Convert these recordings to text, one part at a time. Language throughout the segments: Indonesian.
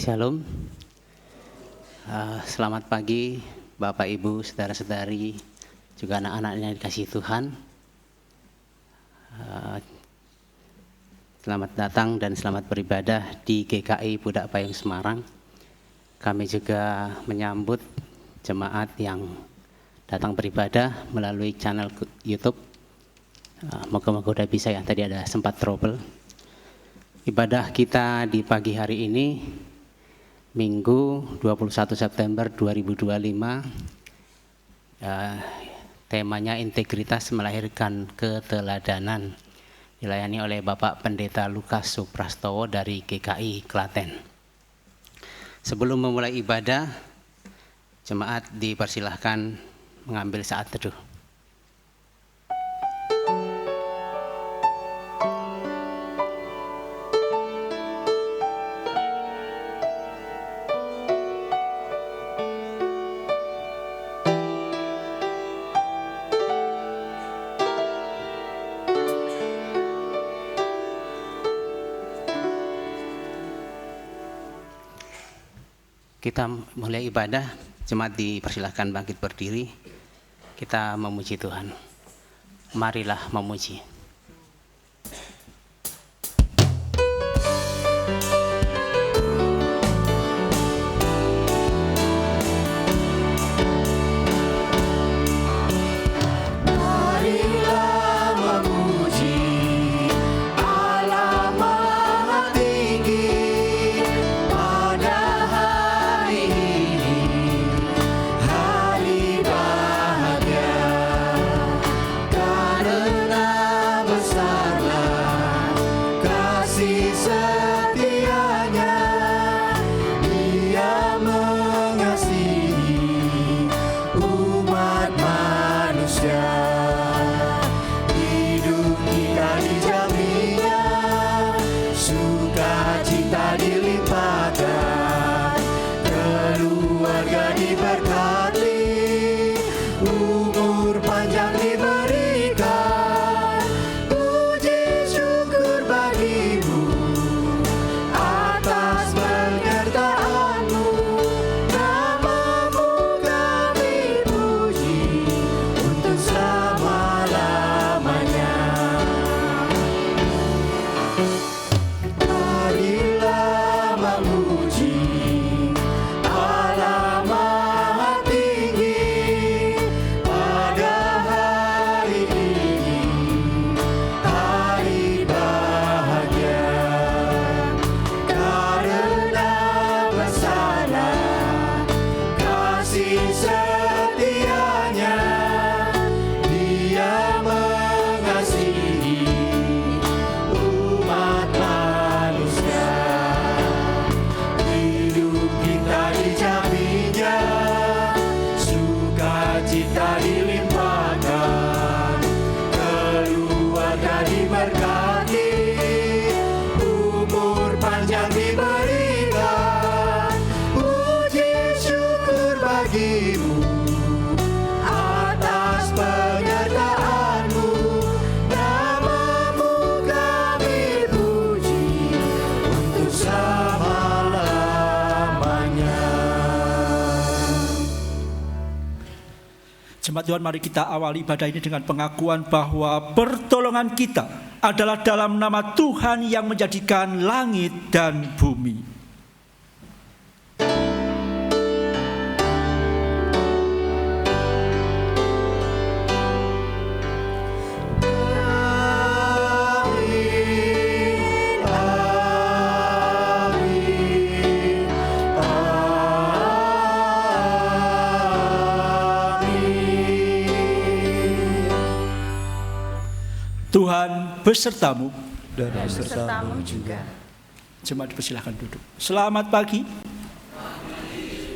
Shalom. Selamat pagi Bapak Ibu, saudara-saudari, juga anak-anaknya dikasih Tuhan. Selamat datang dan selamat beribadah di GKI Pudak Payung Semarang. Kami juga menyambut jemaat yang datang beribadah melalui channel YouTube. Moga-moga udah bisa ya, tadi ada sempat trouble. Ibadah kita di pagi hari ini Minggu 21 September 2025, temanya integritas melahirkan keteladanan, dilayani oleh Bapak Pendeta Lukas Suprastowo dari GKI Klaten. Sebelum memulai ibadah, jemaat dipersilahkan mengambil saat teduh. Kita mulai ibadah, jemaat dipersilahkan bangkit berdiri. Kita memuji Tuhan. Marilah memuji. Jemaat Tuhan, mari kita awali ibadah ini dengan pengakuan bahwa pertolongan kita adalah dalam nama Tuhan yang menjadikan langit dan bumi. Tuhan besertamu dan besertamu juga. Jemaat dipersilahkan duduk. Selamat pagi.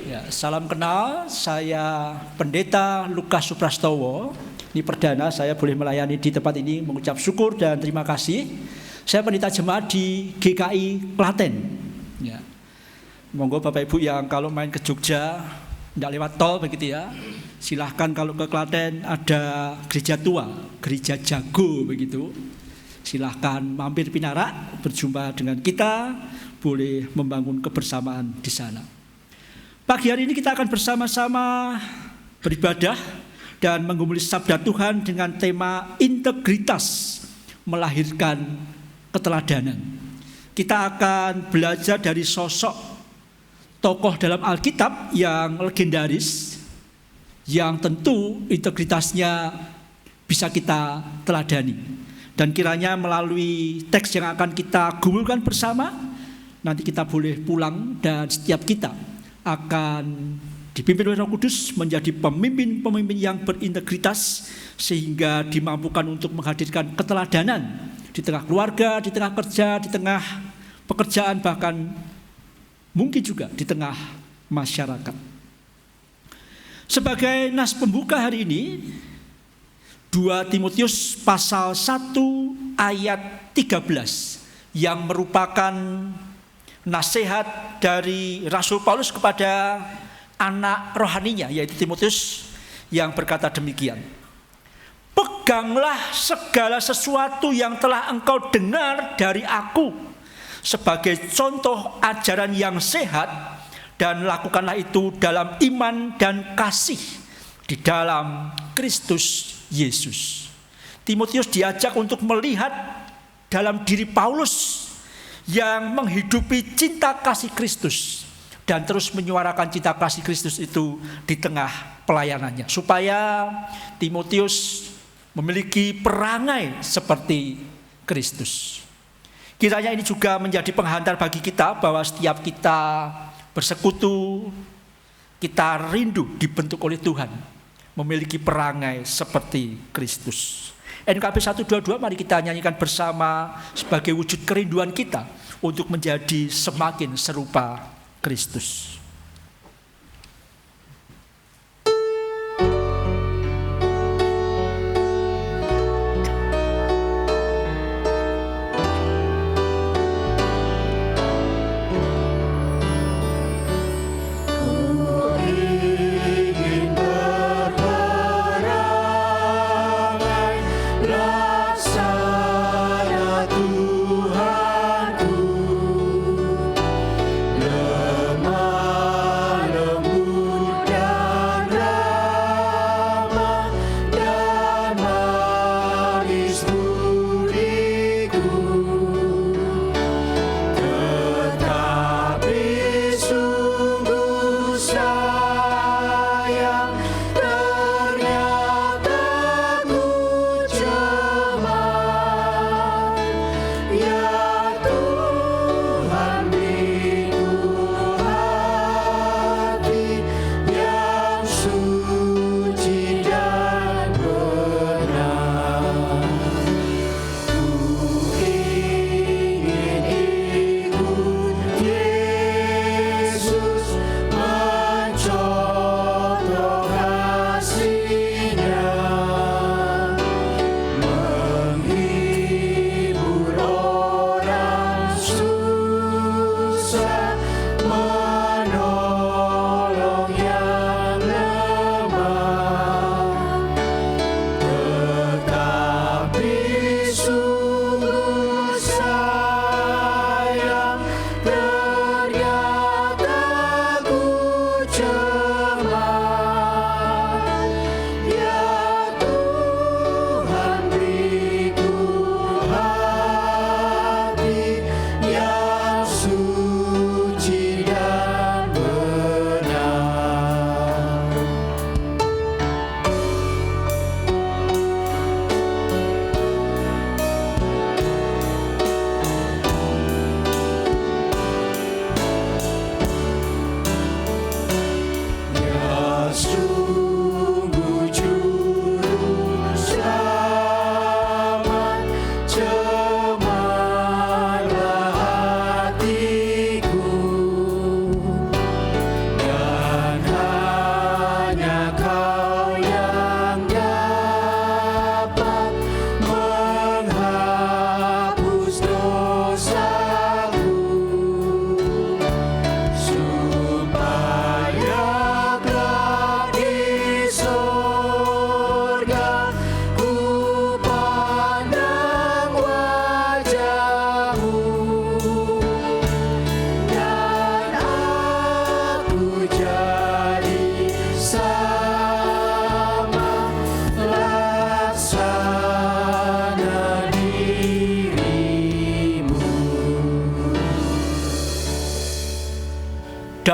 Ya, salam kenal, saya Pendeta Lukas Suprastowo. Ini perdana saya boleh melayani di tempat ini, mengucap syukur dan terima kasih. Saya pendeta jemaat di GKI Klaten. Ya. Monggo Bapak Ibu yang kalau main ke Jogja tidak lewat tol begitu ya, silahkan kalau ke Klaten ada gereja tua, gereja jago begitu. Silahkan mampir Pinarak, berjumpa dengan kita, boleh membangun kebersamaan di sana. Pagi hari ini kita akan bersama-sama beribadah dan menggumuli sabda Tuhan dengan tema integritas melahirkan keteladanan. Kita akan belajar dari sosok tokoh dalam Alkitab yang legendaris, yang tentu integritasnya bisa kita teladani. Dan kiranya melalui teks yang akan kita gumulkan bersama, nanti kita boleh pulang dan setiap kita akan dipimpin oleh Roh Kudus menjadi pemimpin-pemimpin yang berintegritas, sehingga dimampukan untuk menghadirkan keteladanan di tengah keluarga, di tengah kerja, di tengah pekerjaan, bahkan mungkin juga di tengah masyarakat. Sebagai nas pembuka hari ini, 2 Timotius pasal 1 ayat 13 yang merupakan nasihat dari Rasul Paulus kepada anak rohaninya, yaitu Timotius, yang berkata demikian: "Peganglah segala sesuatu yang telah engkau dengar dari aku sebagai contoh ajaran yang sehat, dan lakukanlah itu dalam iman dan kasih di dalam Kristus Yesus." Timotius diajak untuk melihat dalam diri Paulus yang menghidupi cinta kasih Kristus dan terus menyuarakan cinta kasih Kristus itu di tengah pelayanannya, supaya Timotius memiliki perangai seperti Kristus. Kiranya ini juga menjadi penghantar bagi kita, bahwa setiap kita bersekutu, kita rindu dibentuk oleh Tuhan, memiliki perangai seperti Kristus. NKB 122, mari kita nyanyikan bersama sebagai wujud kerinduan kita untuk menjadi semakin serupa Kristus. Lemah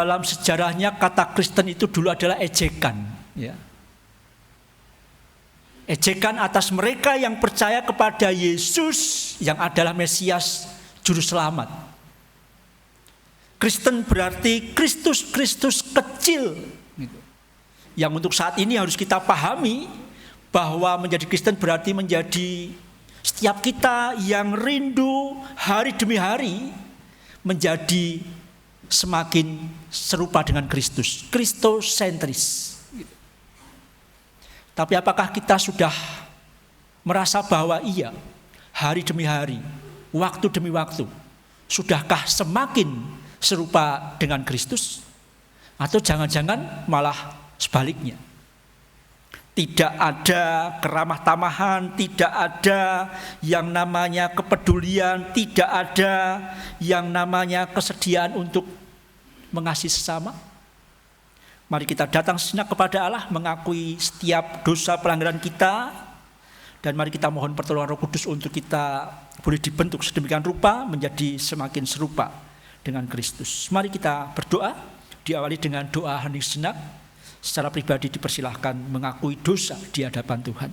dalam sejarahnya kata Kristen itu dulu adalah ejekan, ya. Ejekan atas mereka yang percaya kepada Yesus yang adalah Mesias Juru Selamat. Kristen berarti Kristus kecil. Yang untuk saat ini harus kita pahami bahwa menjadi Kristen berarti menjadi setiap kita yang rindu hari demi hari menjadi semakin serupa dengan Kristus, Kristosentris. Tapi apakah kita sudah merasa bahwa iya, hari demi hari, waktu demi waktu, sudahkah semakin serupa dengan Kristus? Atau jangan-jangan malah sebaliknya? Tidak ada keramah tamahan, tidak ada yang namanya kepedulian, tidak ada yang namanya kesediaan untuk mengasihi sesama. Mari kita datang sejenak kepada Allah, mengakui setiap dosa pelanggaran kita, dan mari kita mohon pertolongan Roh Kudus untuk kita boleh dibentuk sedemikian rupa menjadi semakin serupa dengan Kristus. Mari kita berdoa, diawali dengan doa hening sejenak. Secara pribadi dipersilahkan mengakui dosa di hadapan Tuhan.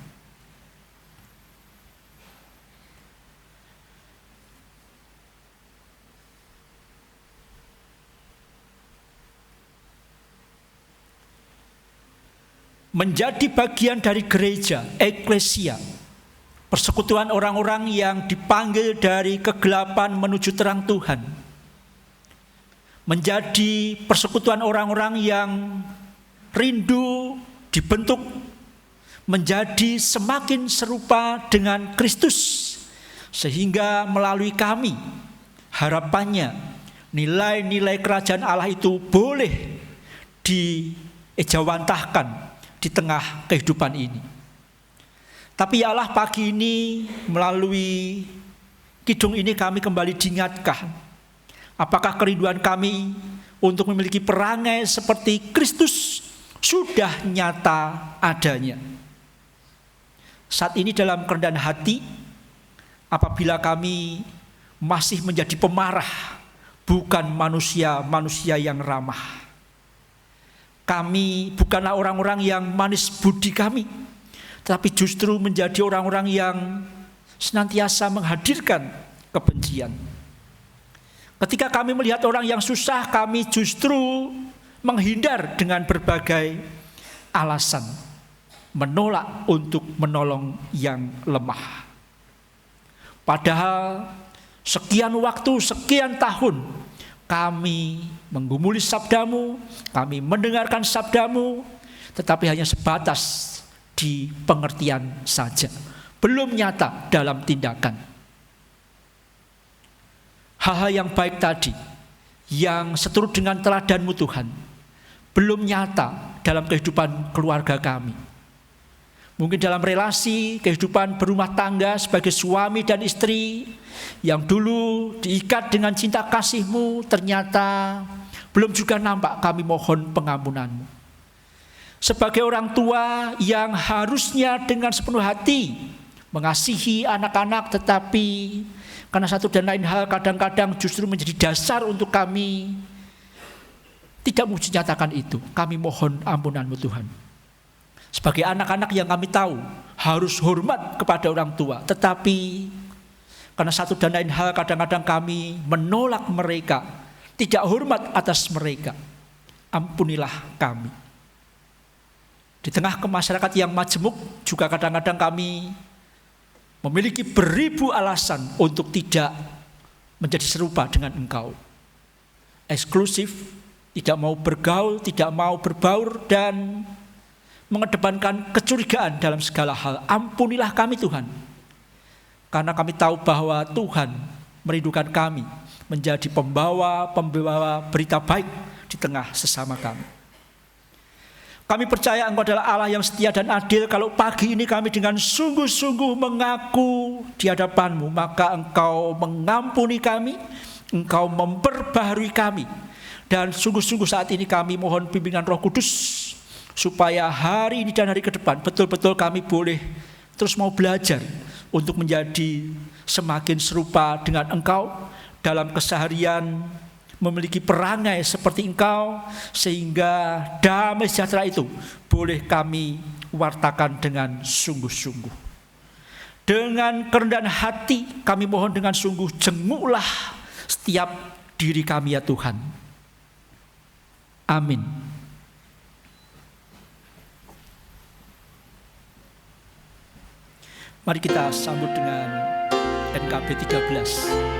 Menjadi bagian dari gereja, eklesia, persekutuan orang-orang yang dipanggil dari kegelapan menuju terang Tuhan. Menjadi persekutuan orang-orang yang rindu dibentuk menjadi semakin serupa dengan Kristus, sehingga melalui kami harapannya nilai-nilai kerajaan Allah itu boleh diejawantahkan di tengah kehidupan ini. Tapi ya Allah, pagi ini melalui kidung ini kami kembali diingatkan, apakah kerinduan kami untuk memiliki perangai seperti Kristus sudah nyata adanya. Saat ini dalam kerendahan hati, apabila kami masih menjadi pemarah, bukan manusia yang ramah. Kami bukanlah orang-orang yang manis budi kami, tetapi justru menjadi orang-orang yang senantiasa menghadirkan kebencian. Ketika kami melihat orang yang susah, kami justru menghindar dengan berbagai alasan, menolak untuk menolong yang lemah. Padahal sekian waktu, sekian tahun kami menggumuli sabdamu, kami mendengarkan sabdamu, tetapi hanya sebatas di pengertian saja, belum nyata dalam tindakan. Hal-hal yang baik tadi, yang seturut dengan teladan-Mu Tuhan, belum nyata dalam kehidupan keluarga kami. Mungkin dalam relasi, kehidupan berumah tangga sebagai suami dan istri yang dulu diikat dengan cinta kasih-Mu, ternyata belum juga nampak. Kami mohon pengampunan-Mu. Sebagai orang tua yang harusnya dengan sepenuh hati mengasihi anak-anak, tetapi karena satu dan lain hal kadang-kadang justru menjadi dasar untuk kami tidak mau dinyatakan itu. Kami mohon ampunan-Mu Tuhan. Sebagai anak-anak yang kami tahu harus hormat kepada orang tua, tetapi karena satu dan lain hal kadang-kadang kami menolak mereka, tidak hormat atas mereka. Ampunilah kami. Di tengah masyarakat yang majemuk juga kadang-kadang kami memiliki beribu alasan untuk tidak menjadi serupa dengan Engkau. Eksklusif, tidak mau bergaul, tidak mau berbaur, dan mengedepankan kecurigaan dalam segala hal. Ampunilah kami Tuhan, karena kami tahu bahwa Tuhan merindukan kami menjadi pembawa berita baik di tengah sesama kami. Kami percaya Engkau adalah Allah yang setia dan adil. Kalau pagi ini kami dengan sungguh-sungguh mengaku di hadapan-Mu, maka Engkau mengampuni kami, Engkau memperbaharui kami. Dan sungguh-sungguh saat ini kami mohon bimbingan Roh Kudus, supaya hari ini dan hari ke depan betul-betul kami boleh terus mau belajar untuk menjadi semakin serupa dengan Engkau dalam keseharian memiliki perangai seperti Engkau, sehingga damai sejahtera itu boleh kami wartakan dengan sungguh-sungguh. Dengan kerendahan hati kami mohon dengan sungguh, jenguklah setiap diri kami ya Tuhan. Amin. Mari kita sambut dengan NKB 13.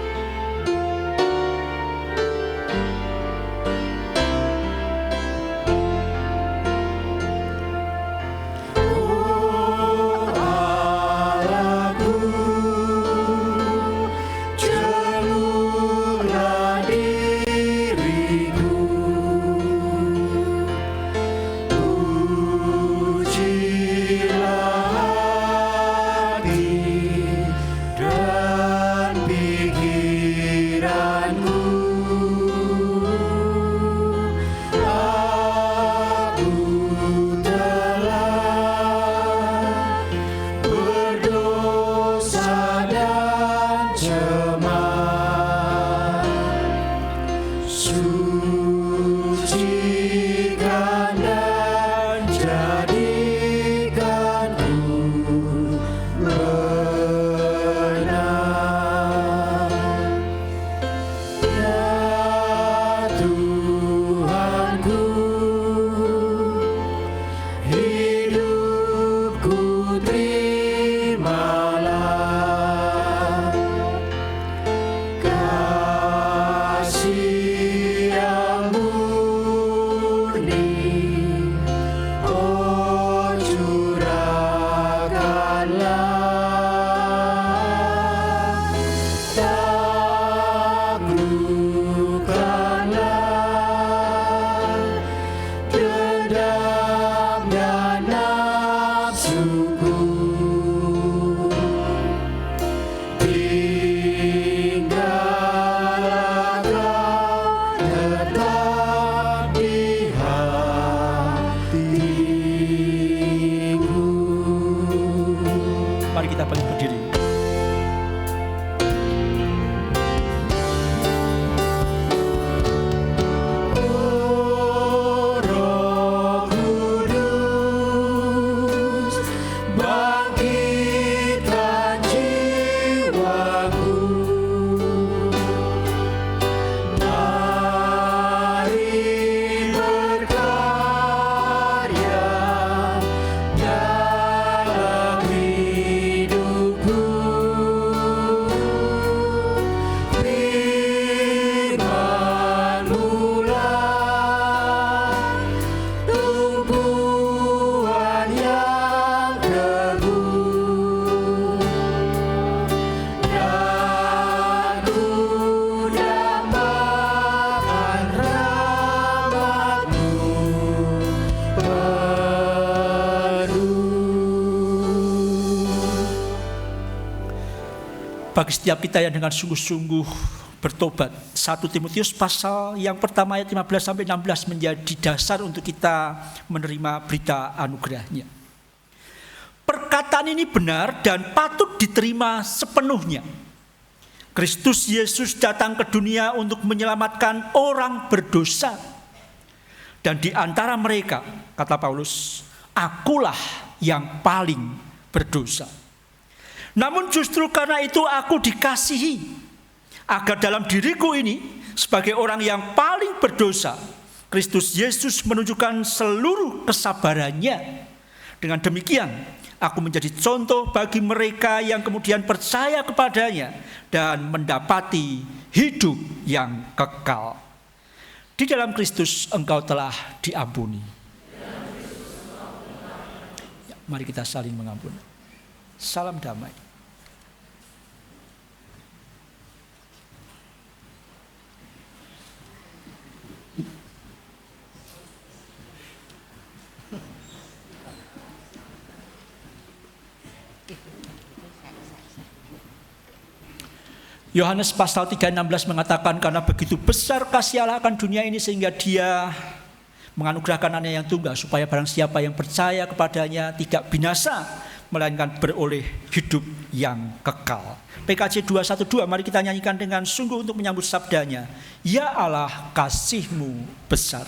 Mari kita bangkit berdiri. Bagi setiap kita yang dengan sungguh-sungguh bertobat, 1 Timotius pasal yang pertama ayat 15-16 menjadi dasar untuk kita menerima berita anugerahnya. Perkataan ini benar dan patut diterima sepenuhnya. Kristus Yesus datang ke dunia untuk menyelamatkan orang berdosa. Dan di antara mereka, kata Paulus, akulah yang paling berdosa. Namun justru karena itu aku dikasihi, agar dalam diriku ini sebagai orang yang paling berdosa, Kristus Yesus menunjukkan seluruh kesabarannya. Dengan demikian aku menjadi contoh bagi mereka yang kemudian percaya kepadanya dan mendapati hidup yang kekal. Di dalam Kristus engkau telah diampuni. Ya, mari kita saling mengampuni. Salam damai. Yohanes pasal 3:16 mengatakan, karena begitu besar kasih Allah akan dunia ini sehingga dia menganugerahkan anaknya yang tunggal supaya barang siapa yang percaya kepadanya tidak binasa melainkan beroleh hidup yang kekal. PKJ 212, mari kita nyanyikan dengan sungguh untuk menyambut sabdanya. Ya Allah, kasih-Mu besar.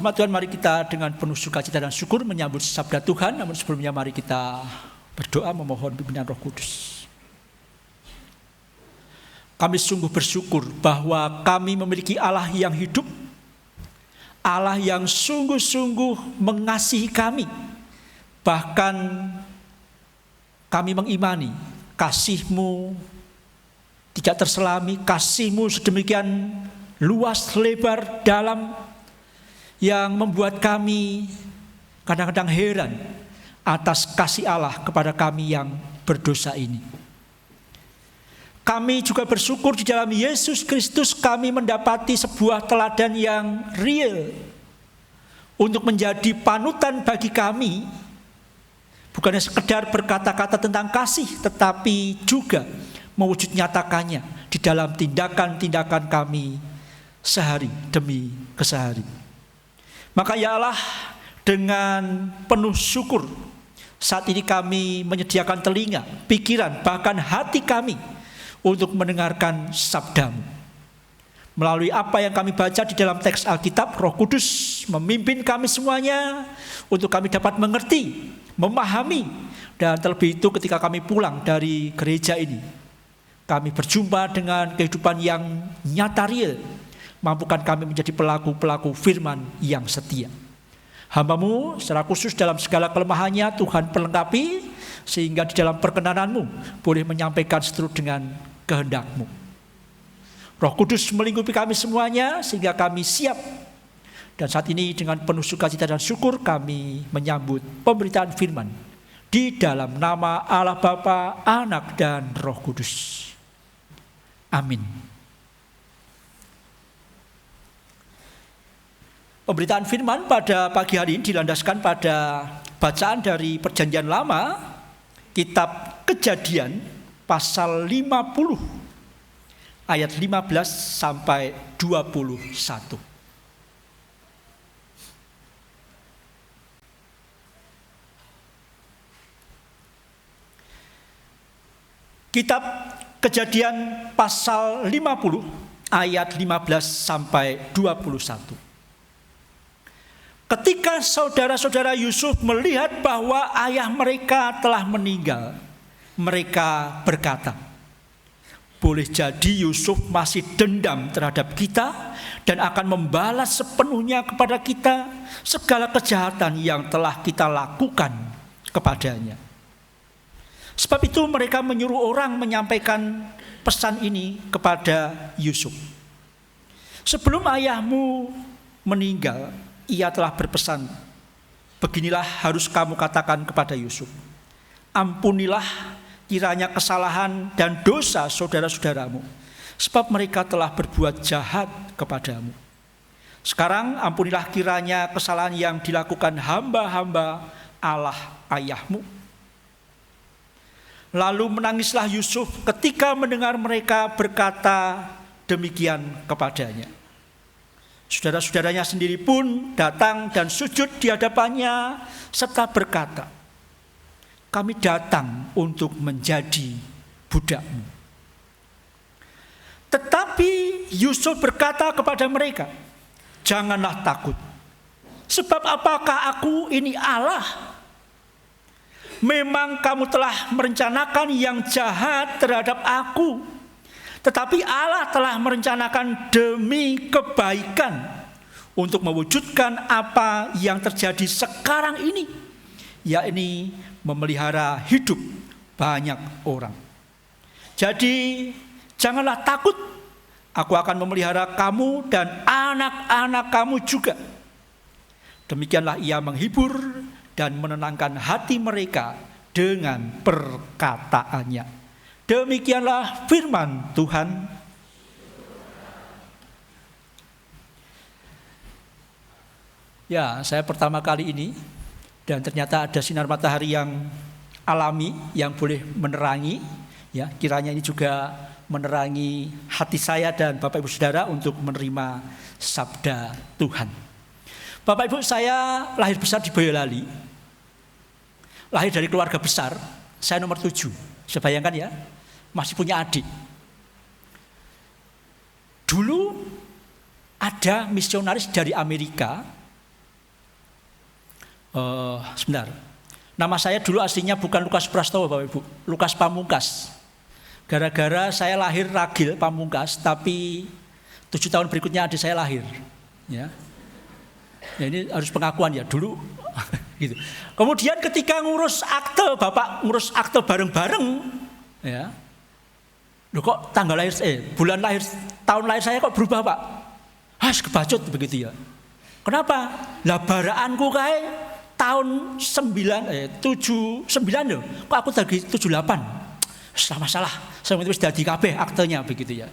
Jemaat Tuhan, mari kita dengan penuh sukacita dan syukur menyambut sabda Tuhan. Namun sebelumnya mari kita berdoa memohon pimpinan Roh Kudus. Kami sungguh bersyukur bahwa kami memiliki Allah yang hidup, Allah yang sungguh-sungguh mengasihi kami. Bahkan kami mengimani kasih-Mu tidak terselami, kasih-Mu sedemikian luas, lebar, dalam, yang membuat kami kadang-kadang heran atas kasih Allah kepada kami yang berdosa ini. Kami juga bersyukur di dalam Yesus Kristus kami mendapati sebuah teladan yang real untuk menjadi panutan bagi kami. Bukannya sekedar berkata-kata tentang kasih, tetapi juga mewujud nyatakannya di dalam tindakan-tindakan kami sehari demi kesehari. Maka ya Allah, dengan penuh syukur saat ini kami menyediakan telinga, pikiran, bahkan hati kami untuk mendengarkan sabda-Mu. Melalui apa yang kami baca di dalam teks Alkitab, Roh Kudus memimpin kami semuanya untuk kami dapat mengerti, memahami, dan terlebih itu ketika kami pulang dari gereja ini, kami berjumpa dengan kehidupan yang nyata real, mampukan kami menjadi pelaku-pelaku firman yang setia. Hamba-Mu secara khusus dalam segala kelemahannya Tuhan perlengkapi, sehingga di dalam perkenanan-Mu boleh menyampaikan seturut dengan kehendak-Mu. Roh Kudus melingkupi kami semuanya sehingga kami siap. Dan saat ini dengan penuh sukacita dan syukur kami menyambut pemberitaan firman di dalam nama Allah Bapa, Anak dan Roh Kudus. Amin. Pemberitaan firman pada pagi hari ini dilandaskan pada bacaan dari Perjanjian Lama, kitab Kejadian pasal 50 ayat 15 sampai 21. Kitab Kejadian pasal 50 ayat 15 sampai 21. Ketika saudara-saudara Yusuf melihat bahwa ayah mereka telah meninggal, mereka berkata, boleh jadi Yusuf masih dendam terhadap kita dan akan membalas sepenuhnya kepada kita segala kejahatan yang telah kita lakukan kepadanya. Sebab itu mereka menyuruh orang menyampaikan pesan ini kepada Yusuf. Sebelum ayahmu meninggal, ia telah berpesan, beginilah harus kamu katakan kepada Yusuf, ampunilah kiranya kesalahan dan dosa saudara-saudaramu, sebab mereka telah berbuat jahat kepadamu. Sekarang ampunilah kiranya kesalahan yang dilakukan hamba-hamba Allah ayahmu. Lalu menangislah Yusuf ketika mendengar mereka berkata demikian kepadanya. Saudara-saudaranya sendiri pun datang dan sujud di hadapannya serta berkata, kami datang untuk menjadi budakmu. Tetapi Yusuf berkata kepada mereka, janganlah takut. Sebab apakah aku ini Allah? Memang kamu telah merencanakan yang jahat terhadap aku, tetapi Allah telah merencanakan demi kebaikan untuk mewujudkan apa yang terjadi sekarang ini, yakni memelihara hidup banyak orang. Jadi janganlah takut, aku akan memelihara kamu dan anak-anak kamu juga. Demikianlah ia menghibur dan menenangkan hati mereka dengan perkataannya. Demikianlah firman Tuhan. Ya, saya pertama kali ini dan ternyata ada sinar matahari yang alami yang boleh menerangi, ya, kiranya ini juga menerangi hati saya dan Bapak Ibu Saudara untuk menerima sabda Tuhan. Bapak Ibu, saya lahir besar di Boyolali. Lahir dari keluarga besar, saya nomor 7. Saya bayangkan ya, masih punya adik. Dulu ada misionaris dari Amerika. Sebentar. Nama saya dulu aslinya bukan Lukas Prastowo, Bapak Ibu. Lukas Pamungkas. Gara-gara saya lahir ragil Pamungkas, tapi 7 tahun berikutnya adik saya lahir. Ya. Ya, ini harus pengakuan ya dulu gitu. Kemudian ketika ngurus akte, Bapak ngurus akte bareng-bareng, ya. Loh kok tanggal lahir bulan lahir tahun lahir saya kok berubah, Pak? Kebacut begitu ya. Kenapa? Lah baraanku kae tahun 79 loh. Kok aku tadi 78? Salah masalah. Saya wis dadi kabeh aktenya begitu ya.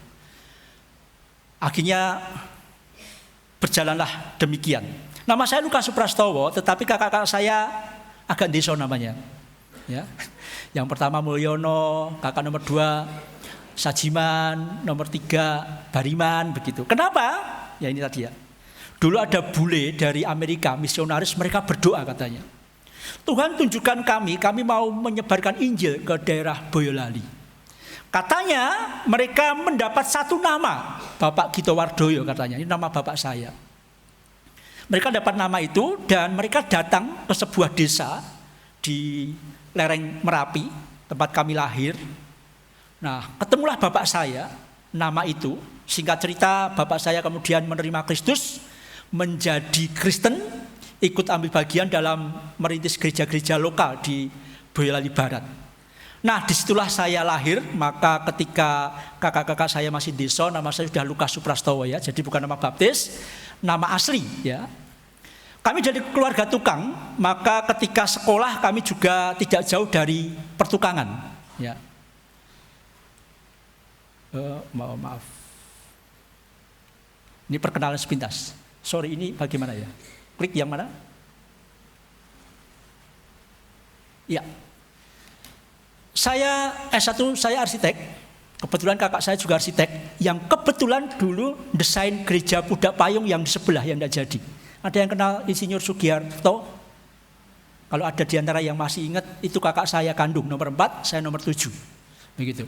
Akhirnya berjalanlah demikian. Nama saya Lukas Suprastowo, tetapi kakak-kakak saya agak deso namanya. Ya. Yang pertama Mulyono, kakak nomor 2 Sajiman, nomor 3 Bariman, begitu. Kenapa? Ya ini tadi ya. Dulu ada bule dari Amerika, misionaris, mereka berdoa katanya. Tuhan tunjukkan kami mau menyebarkan Injil ke daerah Boyolali. Katanya mereka mendapat satu nama, Bapak Gito Wardoyo katanya, ini nama bapak saya. Mereka dapat nama itu dan mereka datang ke sebuah desa di lereng Merapi, tempat kami lahir. Nah, ketemulah bapak saya, nama itu Singkat cerita, bapak saya kemudian menerima Kristus, menjadi Kristen, ikut ambil bagian dalam merintis gereja-gereja lokal di Boyolali Barat. Nah, disitulah saya lahir. Maka ketika kakak-kakak saya masih desa, nama saya sudah Lukas Suprastowo ya. Jadi bukan nama baptis, nama asli ya. Kami dari keluarga tukang, maka ketika sekolah kami juga tidak jauh dari pertukangan ya. Maaf. Ini perkenalan sepintas. Sorry, ini bagaimana ya? Klik yang mana? Ya. Saya S1, saya arsitek. Kebetulan kakak saya juga arsitek. Yang kebetulan dulu desain gereja Pudak Payung yang di sebelah yang tidak jadi. Ada yang kenal Insinyur Sugiarto? Kalau ada di antara yang masih ingat, itu kakak saya kandung nomor 4, saya nomor 7. Begitu.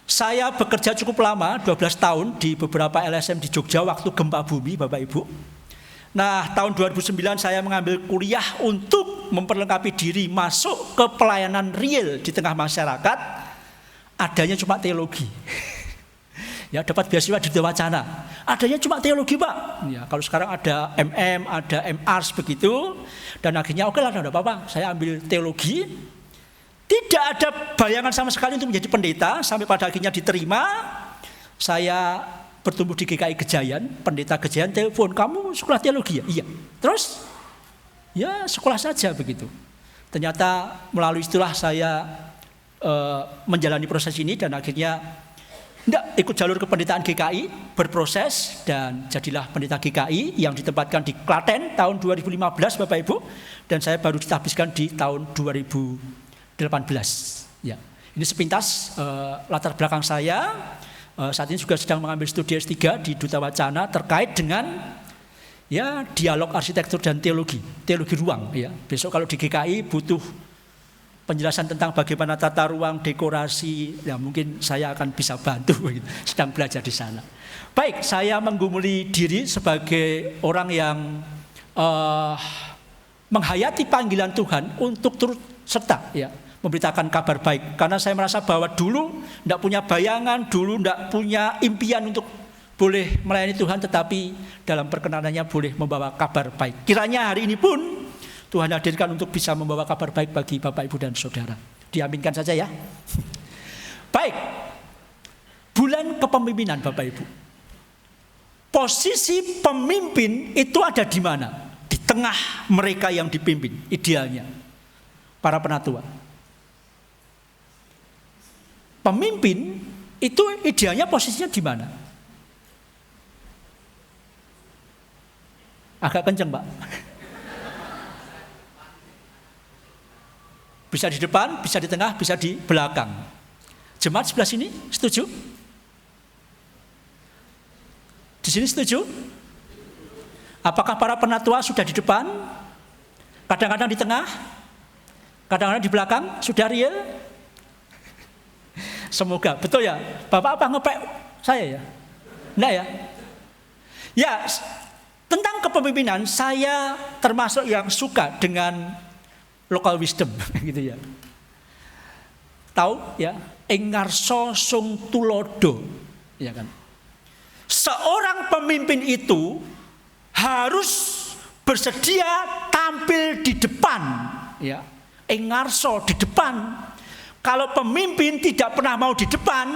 Saya bekerja cukup lama, 12 tahun di beberapa LSM di Jogja waktu gempa bumi, Bapak Ibu. Nah, tahun 2009 saya mengambil kuliah untuk memperlengkapi diri masuk ke pelayanan real di tengah masyarakat. Adanya cuma teologi. Ya, dapat beasiswa di Duta Wacana. Adanya cuma teologi, Pak. Ya, kalau sekarang ada MM, ada MArs begitu. Dan akhirnya oke lah, tidak apa-apa. Saya ambil teologi. Tidak ada bayangan sama sekali untuk menjadi pendeta. Sampai pada akhirnya diterima. Saya bertumbuh di GKI Gejayan, pendeta Gejayan telepon, kamu sekolah teologi ya? Iya. Terus? Ya sekolah saja begitu. Ternyata melalui itulah saya menjalani proses ini dan akhirnya ikut jalur kependetaan GKI, berproses dan jadilah pendeta GKI yang ditempatkan di Klaten tahun 2015 Bapak Ibu, dan saya baru ditahbiskan di tahun 2018. Ya. Ini sepintas latar belakang saya. Saat ini juga sedang mengambil studi S3 di Duta Wacana terkait dengan ya dialog arsitektur dan teologi ruang ya. Besok kalau di GKI butuh penjelasan tentang bagaimana tata ruang, dekorasi, ya mungkin saya akan bisa bantu begitu. Sedang belajar di sana. Baik, saya menggumuli diri sebagai orang yang menghayati panggilan Tuhan untuk turut serta ya, memberitakan kabar baik. Karena saya merasa bahwa dulu tidak punya bayangan, dulu tidak punya impian untuk boleh melayani Tuhan, tetapi dalam perkenanannya boleh membawa kabar baik. Kiranya hari ini pun Tuhan hadirkan untuk bisa membawa kabar baik bagi Bapak Ibu dan Saudara. Diaminkan saja ya. Baik, bulan kepemimpinan Bapak Ibu. Posisi pemimpin itu ada di mana? Di tengah mereka yang dipimpin, idealnya. Para penatua. Pemimpin itu idealnya posisinya di mana? Agak kenceng, Pak. Bisa di depan, bisa di tengah, bisa di belakang. Jemaat sebelah sini setuju? Di sini setuju? Apakah para penatua sudah di depan? Kadang-kadang di tengah? Kadang-kadang di belakang? Sudah real? Semoga, betul ya? Bapak apa ngepek saya ya? Enggak ya? Ya, tentang kepemimpinan saya termasuk yang suka dengan local wisdom gitu ya. Tahu ya, engarso sung tulodo, ya kan? Seorang pemimpin itu harus bersedia tampil di depan, ya. Engarso di depan. Kalau pemimpin tidak pernah mau di depan,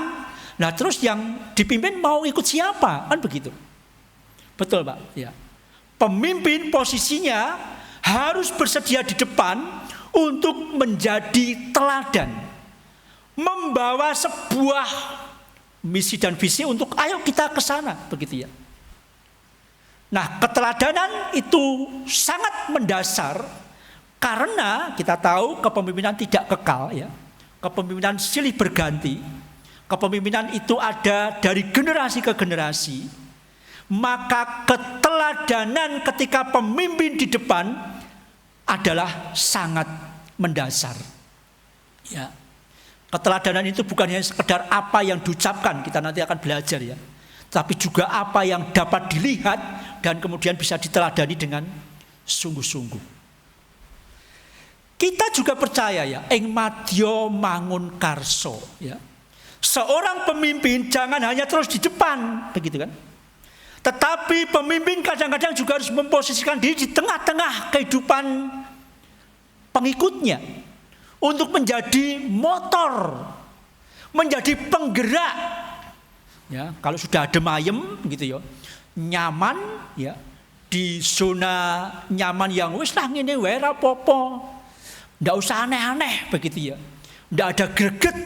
nah terus yang dipimpin mau ikut siapa? Kan begitu. Betul, Pak, ya. Pemimpin posisinya harus bersedia di depan untuk menjadi teladan, membawa sebuah misi dan visi untuk ayo kita ke sana, begitu ya. Nah, keteladanan itu sangat mendasar karena kita tahu kepemimpinan tidak kekal ya. Kepemimpinan silih berganti. Kepemimpinan itu ada dari generasi ke generasi. Maka keteladanan ketika pemimpin di depan adalah sangat mendasar. Ya. Keteladanan itu bukan hanya sekedar apa yang diucapkan, kita nanti akan belajar ya. Tapi juga apa yang dapat dilihat dan kemudian bisa diteladani dengan sungguh-sungguh. Kita juga percaya ya, ing madya mangun karso ya. Seorang pemimpin jangan hanya terus di depan, begitu kan? Tetapi pemimpin kadang-kadang juga harus memposisikan diri di tengah-tengah kehidupan pengikutnya untuk menjadi motor, menjadi penggerak. Ya, kalau sudah adem ayem gitu ya, nyaman ya, di zona nyaman yang wis lah ngene wae ra apa-apa. Ndak usah aneh-aneh begitu ya. Ndak ada greget.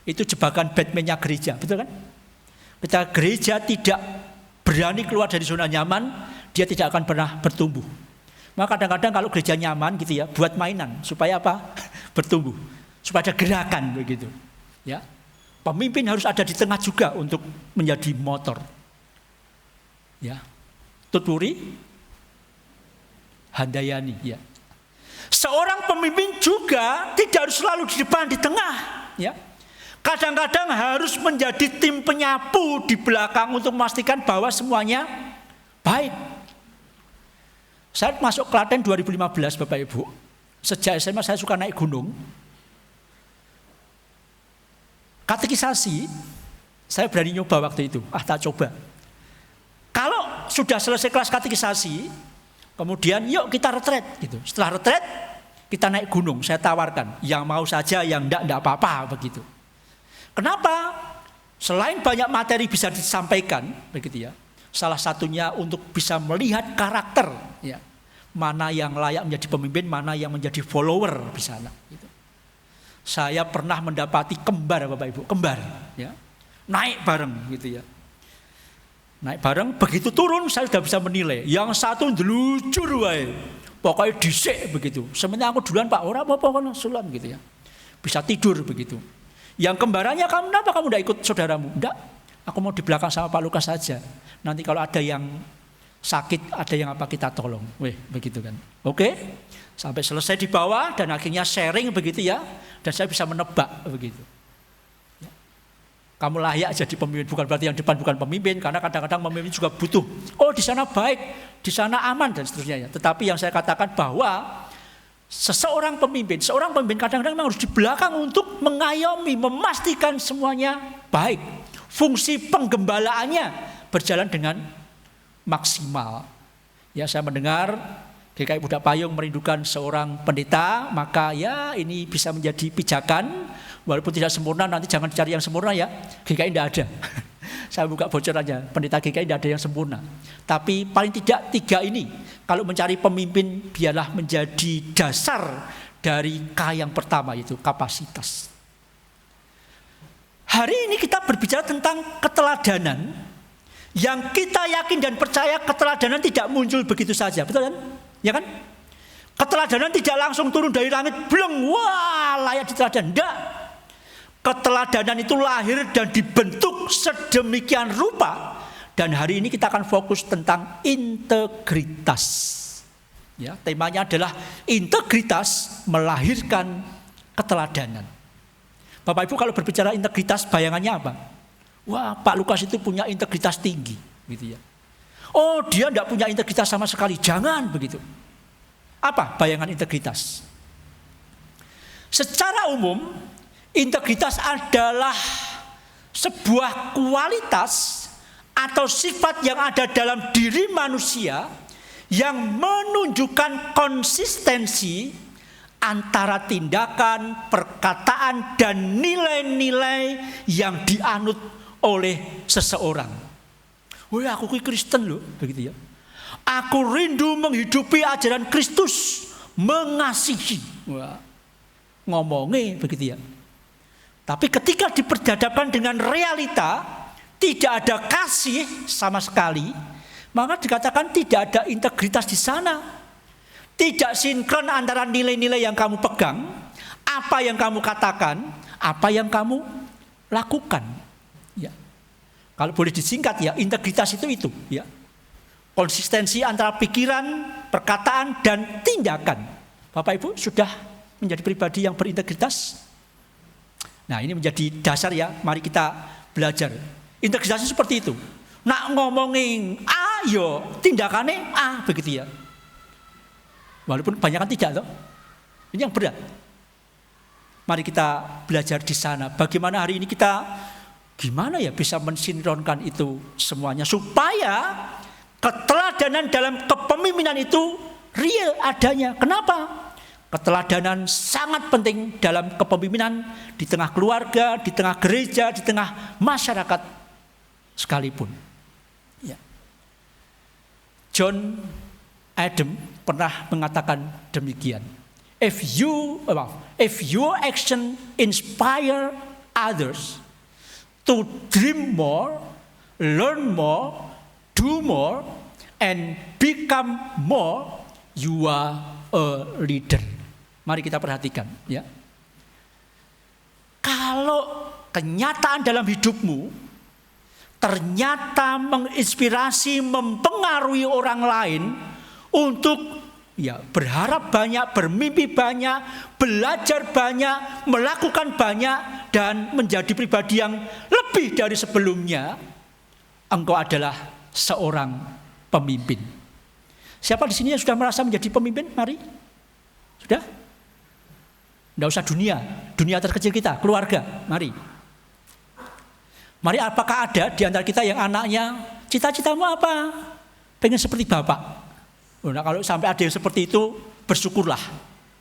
Itu jebakan Batman-nya gereja, betul kan? Ketika gereja tidak berani keluar dari zona nyaman, dia tidak akan pernah bertumbuh. Maka kadang-kadang kalau gereja nyaman gitu ya, buat mainan supaya apa? Bertumbuh, supaya ada gerakan begitu. Ya, pemimpin harus ada di tengah juga untuk menjadi motor. Ya, Tuturi Handayani. Ya, seorang pemimpin juga tidak harus selalu di depan, di tengah. Ya. Kadang-kadang harus menjadi tim penyapu di belakang untuk memastikan bahwa semuanya baik. Saya masuk Klaten 2015 Bapak Ibu. Sejak SMA saya suka naik gunung. Katekisasi, saya berani nyoba waktu itu. Tak coba. Kalau sudah selesai kelas katekisasi, kemudian yuk kita retret gitu. Setelah retret, kita naik gunung. Saya tawarkan, yang mau saja, yang enggak apa-apa begitu. Kenapa? Selain banyak materi bisa disampaikan, begitu ya. Salah satunya untuk bisa melihat karakter, ya. Mana yang layak menjadi pemimpin, mana yang menjadi follower di sana. Gitu. Saya pernah mendapati kembar, Bapak Ibu, kembar, ya. Naik bareng, gitu ya. Naik bareng, begitu turun saya sudah bisa menilai. Yang satu ndelucur wae, pokoknya disik begitu. Sebenarnya aku duluan Pak, ora apa-apa sulam gitu ya. Bisa tidur begitu. Yang kembarannya, kamu kenapa kamu tidak ikut saudaramu? Enggak, aku mau di belakang sama Pak Lukas saja. Nanti kalau ada yang sakit, ada yang apa kita tolong. Begitu kan. Oke, sampai selesai di bawah dan akhirnya sharing begitu ya. Dan saya bisa menebak begitu. Ya. Kamu layak jadi pemimpin, bukan berarti yang depan bukan pemimpin, karena kadang-kadang pemimpin juga butuh. Oh, di sana baik, di sana aman dan seterusnya ya. Tetapi yang saya katakan bahwa seorang pemimpin kadang-kadang memang harus di belakang untuk mengayomi, memastikan semuanya baik. Fungsi penggembalaannya berjalan dengan maksimal. Ya, saya mendengar GKI Pudak Payung merindukan seorang pendeta, maka ya ini bisa menjadi pijakan. Walaupun tidak sempurna, nanti jangan dicari yang sempurna ya. GKI tidak ada. Saya buka bocor aja, pendeta GKI tidak ada yang sempurna. Tapi paling tidak 3 ini, kalau mencari pemimpin biarlah menjadi dasar dari K yang pertama, yaitu kapasitas. Hari ini kita berbicara tentang keteladanan, yang kita yakin dan percaya keteladanan tidak muncul begitu saja, betul kan? Ya kan? Keteladanan tidak langsung turun dari langit, bleng, wah layak diteladan, enggak. Keteladanan itu lahir dan dibentuk sedemikian rupa. Dan hari ini kita akan fokus tentang integritas. Ya, temanya adalah integritas melahirkan keteladanan. Bapak Ibu kalau berbicara integritas bayangannya apa? Wah, Pak Lukas itu punya integritas tinggi, gitu ya. Oh, dia tidak punya integritas sama sekali. Jangan begitu. Apa bayangan integritas? Secara umum, integritas adalah sebuah kualitas atau sifat yang ada dalam diri manusia yang menunjukkan konsistensi antara tindakan, perkataan, dan nilai-nilai yang dianut oleh seseorang. Wah, aku Kristen loh, begitu ya. Aku rindu menghidupi ajaran Kristus, mengasihi. Wah, ngomongnya begitu ya. Tapi ketika diperhadapkan dengan realita, tidak ada kasih sama sekali, maka dikatakan tidak ada integritas di sana. Tidak sinkron antara nilai-nilai yang kamu pegang, apa yang kamu katakan, apa yang kamu lakukan. Ya. Kalau boleh disingkat ya, integritas itu ya. Konsistensi antara pikiran, perkataan, dan tindakan. Bapak Ibu sudah menjadi pribadi yang berintegritas? Nah, ini menjadi dasar ya, mari kita belajar. Integritasnya seperti itu. Nak ngomongin A, yo tindakannya A, begitu ya. Walaupun kebanyakan tidak toh. Ini yang berat. Mari kita belajar di sana. Bagaimana hari ini kita gimana ya bisa mensinkronkan itu semuanya supaya keteladanan dalam kepemimpinan itu real adanya. Kenapa? Keteladanan sangat penting dalam kepemimpinan di tengah keluarga, di tengah gereja, di tengah masyarakat sekalipun. Ya. John Adam pernah mengatakan demikian. If your action inspire others to dream more, learn more, do more, and become more, you are a leader. Mari kita perhatikan, ya. Kalau kenyataan dalam hidupmu ternyata menginspirasi, mempengaruhi orang lain untuk berharap banyak, bermimpi banyak, belajar banyak, melakukan banyak, dan menjadi pribadi yang lebih dari sebelumnya, engkau adalah seorang pemimpin. Siapa di sini yang sudah merasa menjadi pemimpin? Mari. Sudah? Tidak usah dunia terkecil kita, keluarga. Mari. Mari, apakah ada di antara kita yang anaknya, cita-citamu apa? Pengen seperti bapak. Nah, kalau sampai ada yang seperti itu, bersyukurlah.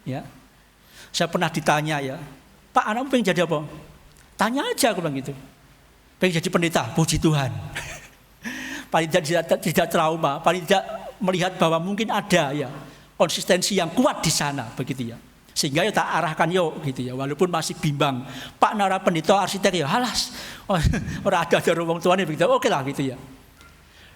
Ya. Saya pernah ditanya, ya, Pak, anakmu pengen jadi apa? Tanya aja, aku bilang gitu. Pengen jadi pendeta, puji Tuhan. Paling tidak trauma, paling tidak melihat bahwa mungkin ada ya konsistensi yang kuat di sana, begitu ya. Sehingga ya tak arahkan yuk gitu ya, walaupun masih bimbang. Pak nara pendeta arsitek ya, halas. Orang ada wong tuane begitu. Oke lah gitu ya.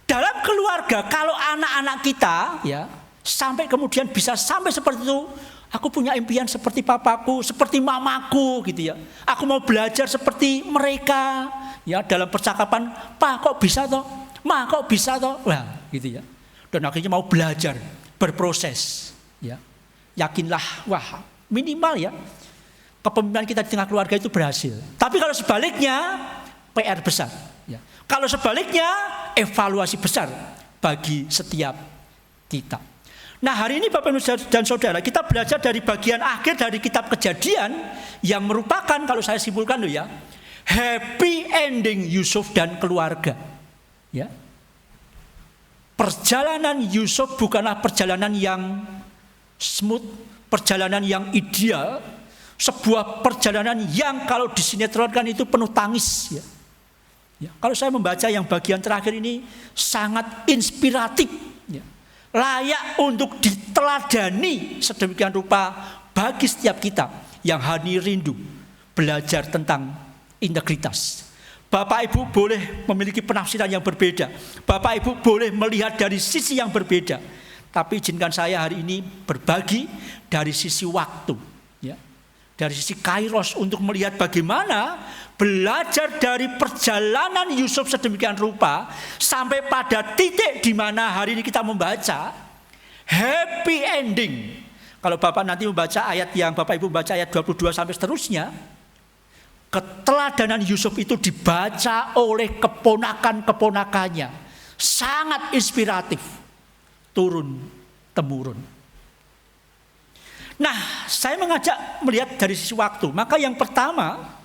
Dalam keluarga kalau anak-anak kita ya sampai kemudian bisa sampai seperti itu, aku punya impian seperti papaku, seperti mamaku gitu ya. Aku mau belajar seperti mereka ya dalam percakapan, Pak kok bisa toh? Ma kok bisa toh? Wah, gitu ya. Dan akhirnya mau belajar, berproses ya. Yakinlah, wah minimal ya kepemimpinan kita di tengah keluarga itu berhasil. Tapi kalau sebaliknya PR besar ya. Kalau sebaliknya evaluasi besar bagi setiap kita. Nah hari ini Bapak Ibu dan Saudara, kita belajar dari bagian akhir dari kitab Kejadian yang merupakan, kalau saya simpulkan loh ya, happy ending Yusuf dan keluarga ya. Perjalanan Yusuf bukanlah perjalanan yang smooth, perjalanan yang ideal, sebuah perjalanan yang kalau disinetronkan itu penuh tangis ya. Ya, kalau saya membaca yang bagian terakhir ini sangat inspiratif ya. Layak untuk diteladani sedemikian rupa bagi setiap kita yang hari rindu belajar tentang integritas. Bapak Ibu boleh memiliki penafsiran yang berbeda, Bapak Ibu boleh melihat dari sisi yang berbeda. Tapi izinkan saya hari ini berbagi dari sisi waktu ya. Dari sisi kairos untuk melihat bagaimana belajar dari perjalanan Yusuf sedemikian rupa sampai pada titik di mana hari ini kita membaca happy ending. Kalau Bapak nanti membaca ayat yang Bapak Ibu baca ayat 22 sampai seterusnya, keteladanan Yusuf itu dibaca oleh keponakan-keponakannya. Sangat inspiratif. Turun temurun. Nah, saya mengajak melihat dari sisi waktu. Maka yang pertama,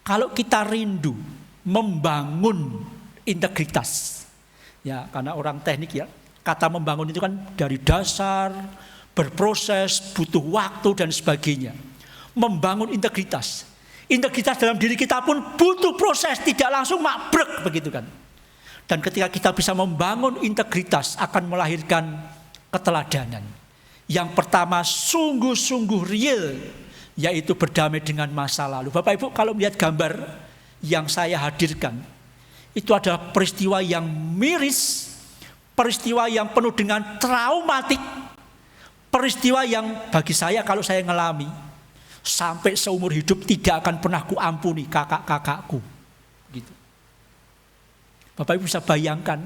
kalau kita rindu membangun integritas, ya karena orang teknik ya, kata membangun itu kan dari dasar, berproses, butuh waktu dan sebagainya. Membangun integritas. Integritas dalam diri kita pun butuh proses, tidak langsung mabrek begitu kan. Dan ketika kita bisa membangun integritas akan melahirkan keteladanan. Yang pertama sungguh-sungguh real, yaitu berdamai dengan masa lalu. Bapak Ibu kalau melihat gambar yang saya hadirkan, itu adalah peristiwa yang miris, peristiwa yang penuh dengan traumatik, peristiwa yang bagi saya kalau saya ngalami, sampai seumur hidup tidak akan pernah kuampuni kakak-kakakku. Gitu. Bapak Ibu bisa bayangkan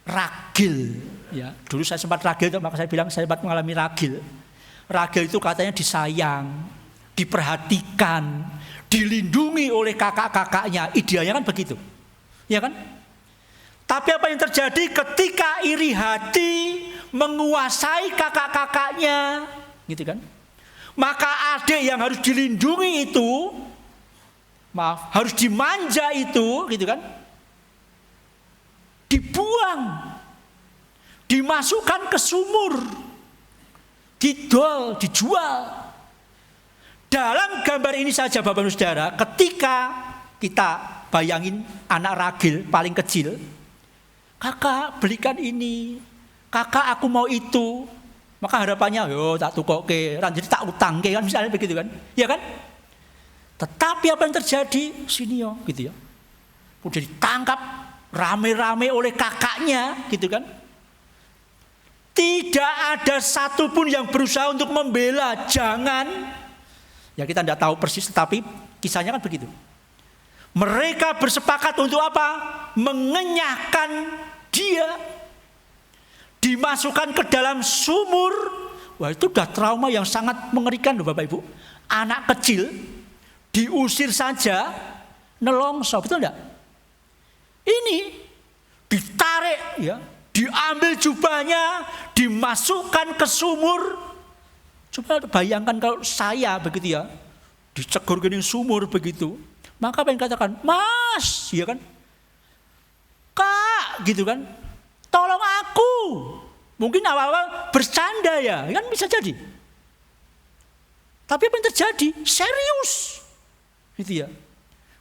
ragil ya. Dulu saya sempat ragil, maka saya bilang saya sempat mengalami ragil. Ragil itu katanya disayang, diperhatikan, dilindungi oleh kakak-kakaknya. Idealnya kan begitu. Ya kan? Tapi apa yang terjadi ketika iri hati menguasai kakak-kakaknya, gitu kan? Maka adik yang harus dilindungi itu, harus dimanja itu, gitu kan, dibuang, dimasukkan ke sumur, dijual. Dalam gambar ini saja Bapak dan Saudara, ketika kita bayangin anak ragil paling kecil, kakak belikan ini, kakak aku mau itu, maka harapannya, yo tak tukoke, jadi tak utang kan, misalnya begitu kan, ya kan? Tetapi apa yang terjadi? Sini yo, gitu ya. Udah ditangkap rame-rame oleh kakaknya, gitu kan? Tidak ada satupun yang berusaha untuk membela, jangan. Ya kita tidak tahu persis, tetapi kisahnya kan begitu. Mereka bersepakat untuk apa? Mengenyahkan dia, dimasukkan ke dalam sumur. Wah, itu udah trauma yang sangat mengerikan loh Bapak Ibu. Anak kecil diusir saja nelongso, betul enggak? Ini ditarik ya, diambil jubahnya, dimasukkan ke sumur. Coba bayangkan kalau saya begitu ya, dicegur ke sumur begitu. Maka apa yang katakan? Mas, ya kan? Kak, gitu kan? Tolong aku. Mungkin awal-awal bercanda ya, kan bisa jadi. Tapi apa yang terjadi? Serius. Gitu ya.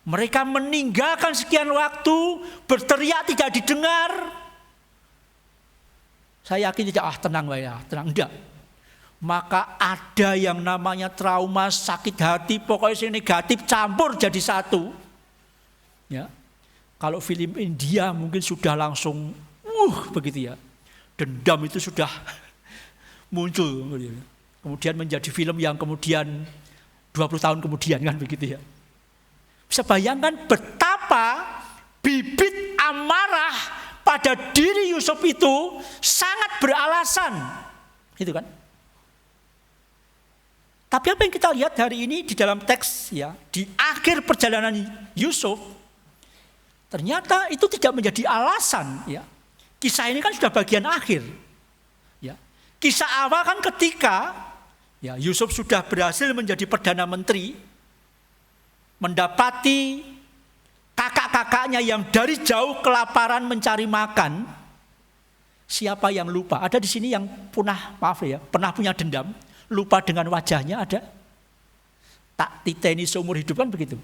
Mereka meninggalkan sekian waktu, berteriak tidak didengar. Saya yakin tidak, tenang Pak ya, tenang, enggak. Maka ada yang namanya trauma, sakit hati, pokoknya yang negatif campur jadi satu. Ya. Kalau film India mungkin sudah langsung begitu ya. Dendam itu sudah muncul. Kemudian menjadi film yang kemudian 20 tahun kemudian kan begitu ya. Bisa bayangkan betapa bibit amarah pada diri Yusuf itu sangat beralasan. Gitu kan? Tapi apa yang kita lihat hari ini di dalam teks ya, di akhir perjalanan Yusuf, ternyata itu tidak menjadi alasan ya. Kisah ini kan sudah bagian akhir. Ya. Kisah awal kan ketika ya Yusuf sudah berhasil menjadi perdana menteri, mendapati kakak-kakaknya yang dari jauh kelaparan mencari makan. Siapa yang lupa? Ada di sini yang pernah punya dendam. Lupa dengan wajahnya ada. Tak titeni seumur hidup kan begitu.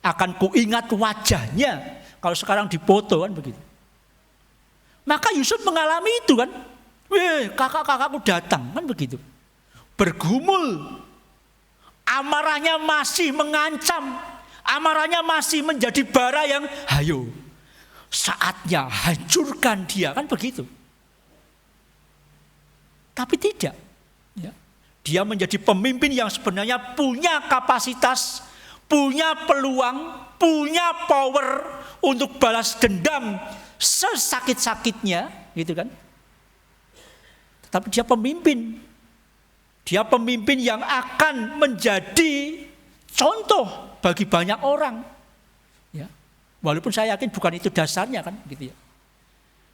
Akan kuingat wajahnya. Kalau sekarang dipoto kan begitu. Maka Yusuf mengalami itu kan. Kakak-kakakku datang kan begitu. Bergumul. Amarahnya masih mengancam. Amarahnya masih menjadi bara yang hayo. Saatnya hancurkan dia kan begitu. Tapi tidak. Ya. Dia menjadi pemimpin yang sebenarnya punya kapasitas, punya peluang, punya power untuk balas dendam sesakit-sakitnya, gitu kan? Tetapi dia pemimpin. Dia pemimpin yang akan menjadi contoh bagi banyak orang. Ya. Walaupun saya yakin bukan itu dasarnya kan, gitu ya.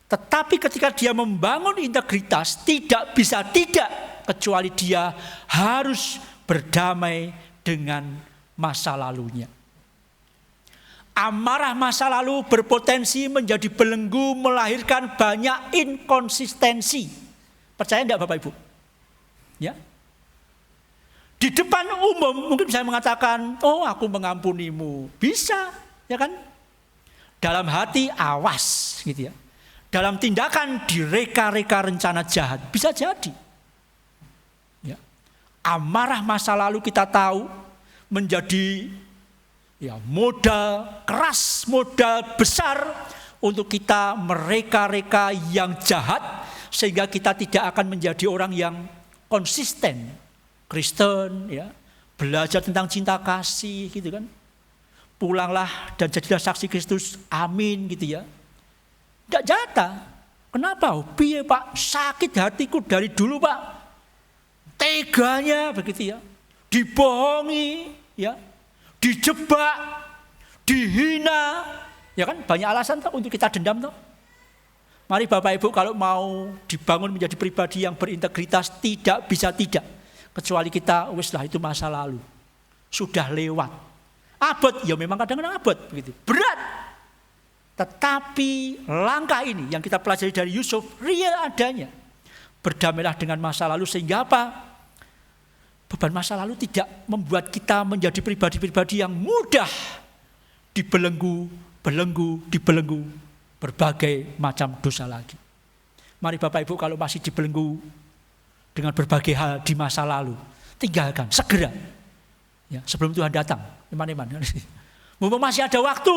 Tetapi ketika dia membangun integritas, tidak bisa tidak, kecuali dia harus berdamai dengan masa lalunya. Amarah masa lalu berpotensi menjadi belenggu, melahirkan banyak inkonsistensi. Percaya enggak Bapak Ibu? Ya. Di depan umum mungkin saya mengatakan, oh aku mengampunimu. Bisa, ya kan? Dalam hati awas, gitu ya. Dalam tindakan direka-reka rencana jahat. Bisa jadi. Ya. Amarah masa lalu kita tahu menjadi ya, modal keras, modal besar untuk kita mereka-reka yang jahat. Sehingga kita tidak akan menjadi orang yang konsisten. Kristen, ya, belajar tentang cinta kasih, gitu kan. Pulanglah dan jadilah saksi Kristus, amin, gitu ya. Tidak jatah. Kenapa? Piye Pak, sakit hatiku dari dulu Pak. Teganya begitu ya. Dibohongi, ya. Dijebak, dihina. Ya kan banyak alasan toh untuk kita dendam toh. Mari Bapak Ibu kalau mau dibangun menjadi pribadi yang berintegritas tidak bisa tidak. Kecuali kita, wis lah itu masa lalu. Sudah lewat. Abot, ya memang kadang-kadang abot. Begitu. Berat. Tetapi langkah ini yang kita pelajari dari Yusuf, real adanya. Berdamailah dengan masa lalu sehingga apa? Beban masa lalu tidak membuat kita menjadi pribadi-pribadi yang mudah dibelenggu berbagai macam dosa lagi. Mari Bapak Ibu kalau masih dibelenggu dengan berbagai hal di masa lalu, tinggalkan segera. Ya, sebelum Tuhan datang, iman-iman. Mumpung masih ada waktu,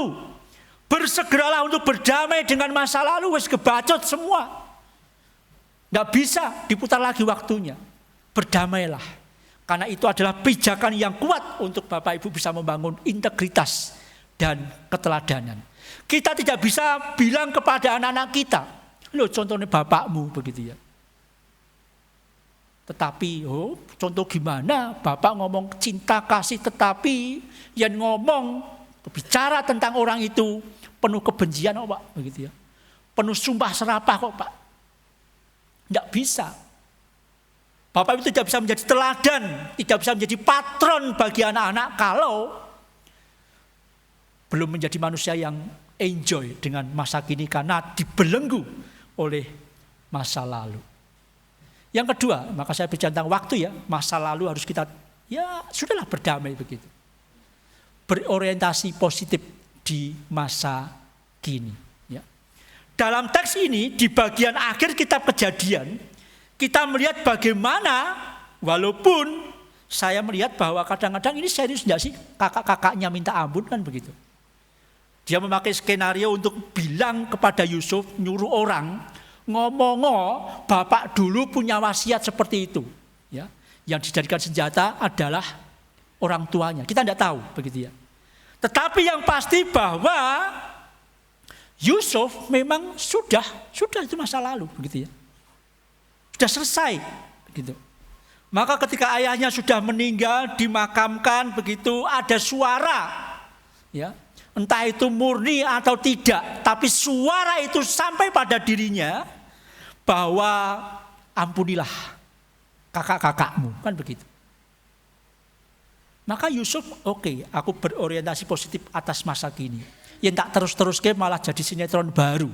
bersegeralah untuk berdamai dengan masa lalu, wis kebacot semua. Nggak bisa diputar lagi waktunya. Berdamailah. Karena itu adalah pijakan yang kuat untuk Bapak Ibu bisa membangun integritas dan keteladanan. Kita tidak bisa bilang kepada anak-anak kita, loh contohnya bapakmu begitu ya. Tetapi, contoh gimana? Bapak ngomong cinta kasih, tetapi yang ngomong bicara tentang orang itu penuh kebencian, Pak, begitu ya. Penuh sumpah serapah kok, Pak. Tidak bisa. Bapak itu tidak bisa menjadi teladan, tidak bisa menjadi patron bagi anak-anak kalau belum menjadi manusia yang enjoy dengan masa kini karena dibelenggu oleh masa lalu. Yang kedua, maka saya bicara tentang waktu ya, masa lalu harus kita, ya sudahlah berdamai begitu. Berorientasi positif di masa kini. Ya. Dalam teks ini, di bagian akhir kitab Kejadian, kita melihat bagaimana, walaupun saya melihat bahwa kadang-kadang ini serius enggak sih, kakak-kakaknya minta ampun kan begitu. Dia memakai skenario untuk bilang kepada Yusuf, nyuruh orang, ngomong, bapak dulu punya wasiat seperti itu. Ya, yang dijadikan senjata adalah orang tuanya. Kita tidak tahu begitu ya. Tetapi yang pasti bahwa Yusuf memang sudah itu masa lalu begitu ya. Sudah selesai begitu. Maka ketika ayahnya sudah meninggal, dimakamkan begitu, ada suara ya. Entah itu murni atau tidak, tapi suara itu sampai pada dirinya bahwa ampunilah kakak-kakakmu, kan begitu. Maka Yusuf, oke, aku berorientasi positif atas masa kini. Yang tak terus-terus malah jadi sinetron baru.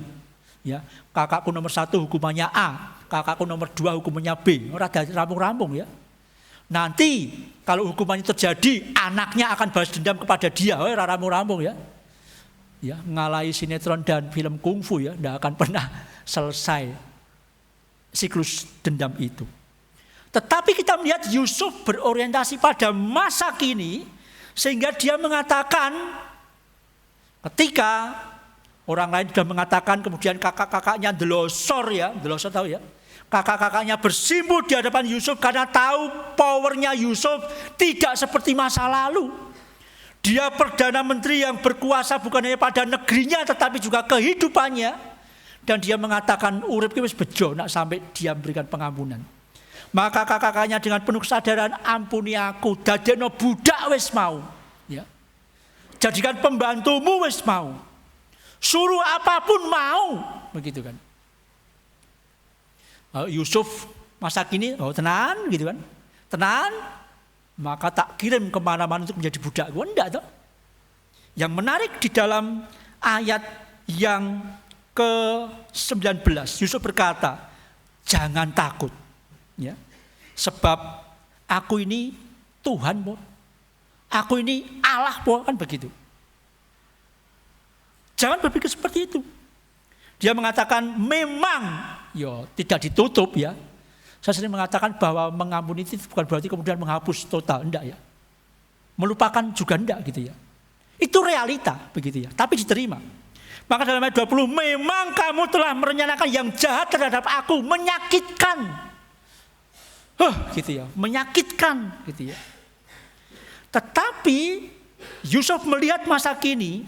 Ya, kakakku nomor 1 hukumannya A, kakakku nomor 2 hukumannya B. Ora rampung-rampung ya. Nanti kalau hukuman itu terjadi, anaknya akan balas dendam kepada dia. Ora rampung-rampung ya. Ya, ngalahi sinetron dan film kungfu ya, tidak akan pernah selesai siklus dendam itu. Tetapi kita melihat Yusuf berorientasi pada masa kini sehingga dia mengatakan ketika orang lain sudah mengatakan kemudian kakak-kakaknya delosor ya, delosor tahu ya. Kakak-kakaknya bersimpuh di hadapan Yusuf karena tahu powernya Yusuf tidak seperti masa lalu. Dia Perdana Menteri yang berkuasa bukan hanya pada negerinya tetapi juga kehidupannya. Dan dia mengatakan urip ki wis bejo nak sampai dia memberikan pengampunan. Maka kakak-kakaknya dengan penuh kesadaran, ampuni aku, dadekno budak wis mau. Ya. Jadikan pembantumu wis mau. Suruh apapun mau, begitu kan. Yusuf masa kini, tenan gitu kan. Tenan. Maka tak kirim kemana-mana untuk menjadi budak. Enggak toh. Yang menarik di dalam ayat yang ke-19, Yusuf berkata, jangan takut. Ya. Sebab aku ini Tuhan, po. Aku ini Allah, po. Kan begitu. Jangan berpikir seperti itu. Dia mengatakan memang, tidak ditutup ya. Saya sering mengatakan bahwa mengampuni itu bukan berarti kemudian menghapus total, enggak ya. Melupakan juga enggak gitu ya. Itu realita begitu ya, tapi diterima. Maka dalam ayat 20, memang kamu telah merencanakan yang jahat terhadap aku, menyakitkan. Gitu ya, menyakitkan gitu ya. Tetapi Yusuf melihat masa kini,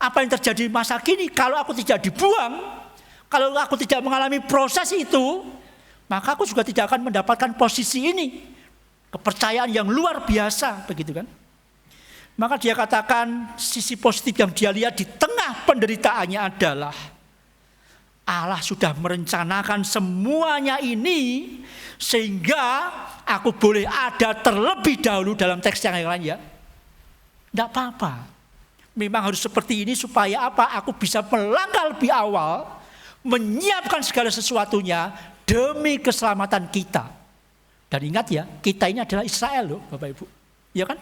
apa yang terjadi masa kini kalau aku tidak dibuang, kalau aku tidak mengalami proses itu, maka aku juga tidak akan mendapatkan posisi ini. Kepercayaan yang luar biasa, begitu kan? Maka dia katakan sisi positif yang dia lihat di tengah penderitaannya adalah Allah sudah merencanakan semuanya ini sehingga aku boleh ada terlebih dahulu dalam teks yang lain ya. Tidak apa-apa. Memang harus seperti ini supaya apa? Aku bisa melangkah lebih awal, menyiapkan segala sesuatunya demi keselamatan kita. Dan ingat ya, kita ini adalah Israel loh Bapak Ibu. Ya kan?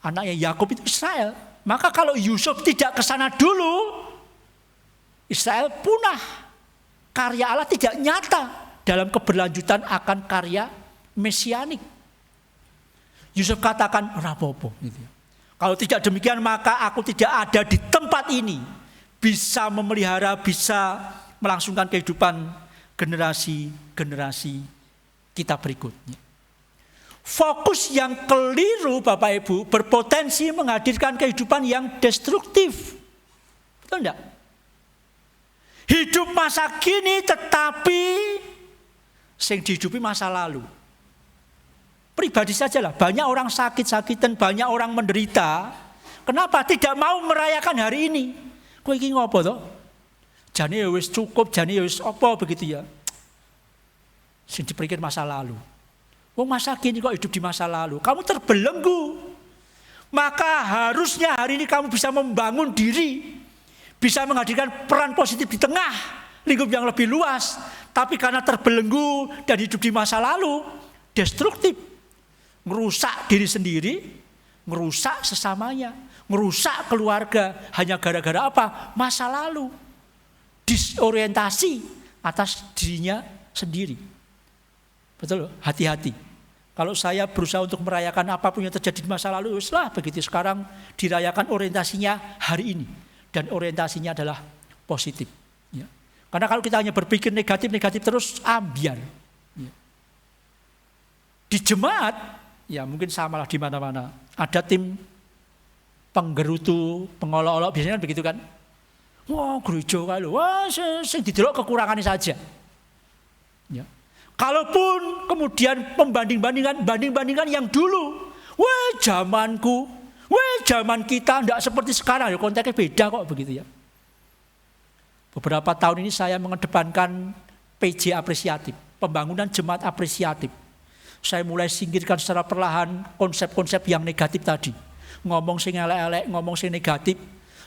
Anaknya Yakub itu Israel. Maka kalau Yusuf tidak ke sana dulu, Israel punah. Karya Allah tidak nyata dalam keberlanjutan akan karya mesianik. Yusuf katakan, rapopo. Gitu. Kalau tidak demikian maka aku tidak ada di tempat ini. Bisa memelihara, bisa melangsungkan kehidupan generasi-generasi kita berikutnya. Fokus yang keliru Bapak Ibu berpotensi menghadirkan kehidupan yang destruktif. Betul enggak? Hidup masa kini tetapi yang dihidupi masa lalu. Pribadi sajalah, banyak orang sakit-sakitan, banyak orang menderita. Kenapa? Tidak mau merayakan hari ini. Kowe iki ngopo to? Jane ya wis cukup, jane ya wis apa begitu ya. Sing dipikir masa lalu. Wong masa kini kok hidup di masa lalu. Kamu terbelenggu. Maka harusnya hari ini kamu bisa membangun diri. Bisa menghadirkan peran positif di tengah lingkup yang lebih luas. Tapi karena terbelenggu dan hidup di masa lalu, destruktif. Ngerusak diri sendiri, ngerusak sesamanya, ngerusak keluarga. Hanya gara-gara apa? Masa lalu. Disorientasi atas dirinya sendiri. Betul, hati-hati. Kalau saya berusaha untuk merayakan apapun yang terjadi di masa lalu, setelah begitu sekarang dirayakan orientasinya hari ini. Dan orientasinya adalah positif. Ya. Karena kalau kita hanya berpikir negatif-negatif terus, ambiar. Ya. Di jemaat, ya mungkin samalah di mana-mana. Ada tim penggerutu, pengolok-olok, biasanya kan begitu kan. Wah gereja kalau, wah sing didelok kekurangannya saja. Ya. Kalaupun kemudian banding-bandingan yang dulu, wah zamanku, wah zaman kita tidak seperti sekarang, ya konteksnya beda kok begitu ya. Beberapa tahun ini saya mengedepankan PJ apresiatif, pembangunan jemaat apresiatif. Saya mulai singkirkan secara perlahan konsep-konsep yang negatif tadi. Ngomong sing elek-elek, ngomong sing negatif.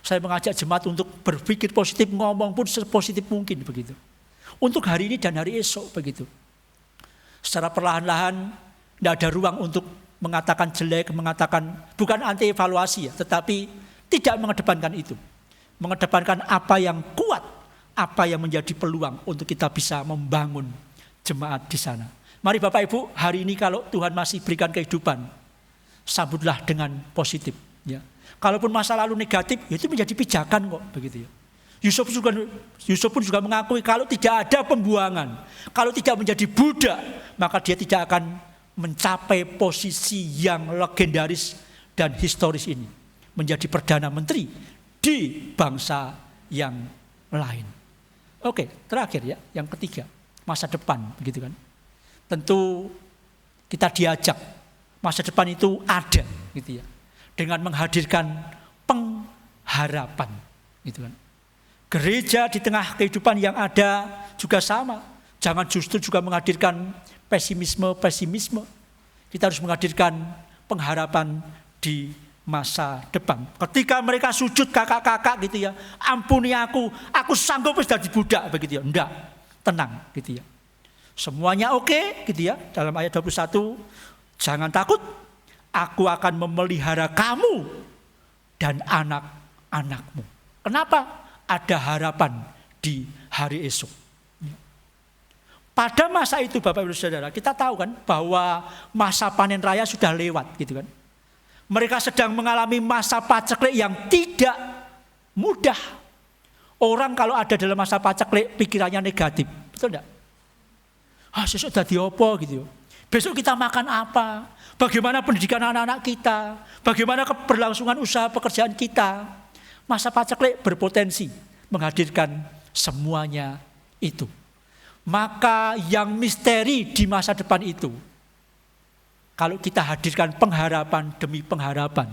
Saya mengajak jemaat untuk berpikir positif, ngomong pun sepositif mungkin begitu. Untuk hari ini dan hari esok begitu. Secara perlahan-lahan tidak ada ruang untuk mengatakan jelek, mengatakan bukan anti evaluasi ya, tetapi tidak mengedepankan itu. Mengedepankan apa yang kuat, apa yang menjadi peluang untuk kita bisa membangun jemaat di sana. Mari Bapak Ibu, hari ini kalau Tuhan masih berikan kehidupan, sambutlah dengan positif. Ya. Kalaupun masa lalu negatif, ya itu menjadi pijakan kok begitu ya. Yusuf pun juga mengakui kalau tidak ada pembuangan, kalau tidak menjadi budak, maka dia tidak akan mencapai posisi yang legendaris dan historis ini, menjadi Perdana Menteri di bangsa yang lain. Oke, terakhir ya, yang ketiga, masa depan begitu kan. Tentu kita diajak masa depan itu ada gitu ya, dengan menghadirkan pengharapan gitu kan. Gereja di tengah kehidupan yang ada juga sama. Jangan justru juga menghadirkan pesimisme. Kita harus menghadirkan pengharapan di masa depan. Ketika mereka sujud kakak-kakak gitu ya, ampuni aku sanggup sudah dibudak begitu ya. Enggak, tenang gitu ya. Semuanya oke gitu ya. Dalam ayat 21, jangan takut, aku akan memelihara kamu dan anak-anakmu. Kenapa? Ada harapan di hari esok. Pada masa itu Bapak Ibu Saudara, kita tahu kan bahwa masa panen raya sudah lewat gitu kan. Mereka sedang mengalami masa paceklik yang tidak mudah. Orang kalau ada dalam masa paceklik pikirannya negatif, betul enggak? Sesuk dadi apa gitu. Besok kita makan apa? Bagaimana pendidikan anak-anak kita? Bagaimana keberlangsungan usaha pekerjaan kita? Masa paceklik berpotensi menghadirkan semuanya itu. Maka yang misteri di masa depan itu, kalau kita hadirkan pengharapan demi pengharapan,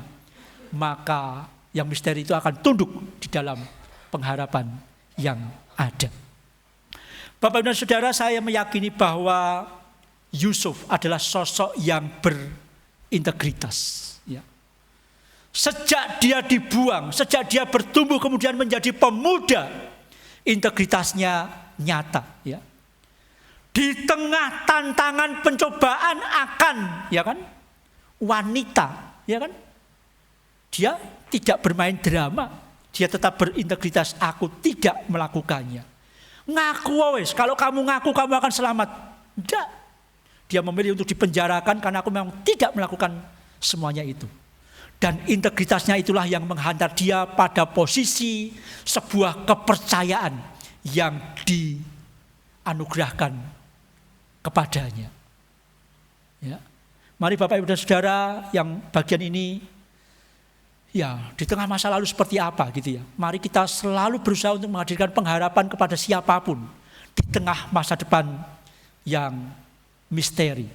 maka yang misteri itu akan tunduk di dalam pengharapan yang ada. Bapak Ibu dan Saudara, saya meyakini bahwa Yusuf adalah sosok yang berintegritas. Ya. Sejak dia dibuang, sejak dia bertumbuh kemudian menjadi pemuda, integritasnya nyata. Ya. Di tengah tantangan pencobaan akan, ya kan, wanita, ya kan, dia tidak bermain drama, dia tetap berintegritas. Aku tidak melakukannya. Ngaku wes, kalau kamu ngaku kamu akan selamat. Tidak. Dia memilih untuk dipenjarakan karena aku memang tidak melakukan semuanya itu. Dan integritasnya itulah yang menghantar dia pada posisi sebuah kepercayaan yang dianugerahkan kepadanya. Ya. Mari Bapak Ibu dan Saudara yang bagian ini, ya, di tengah masa lalu seperti apa gitu ya. Mari kita selalu berusaha untuk menghadirkan pengharapan kepada siapapun di tengah masa depan yang misteri.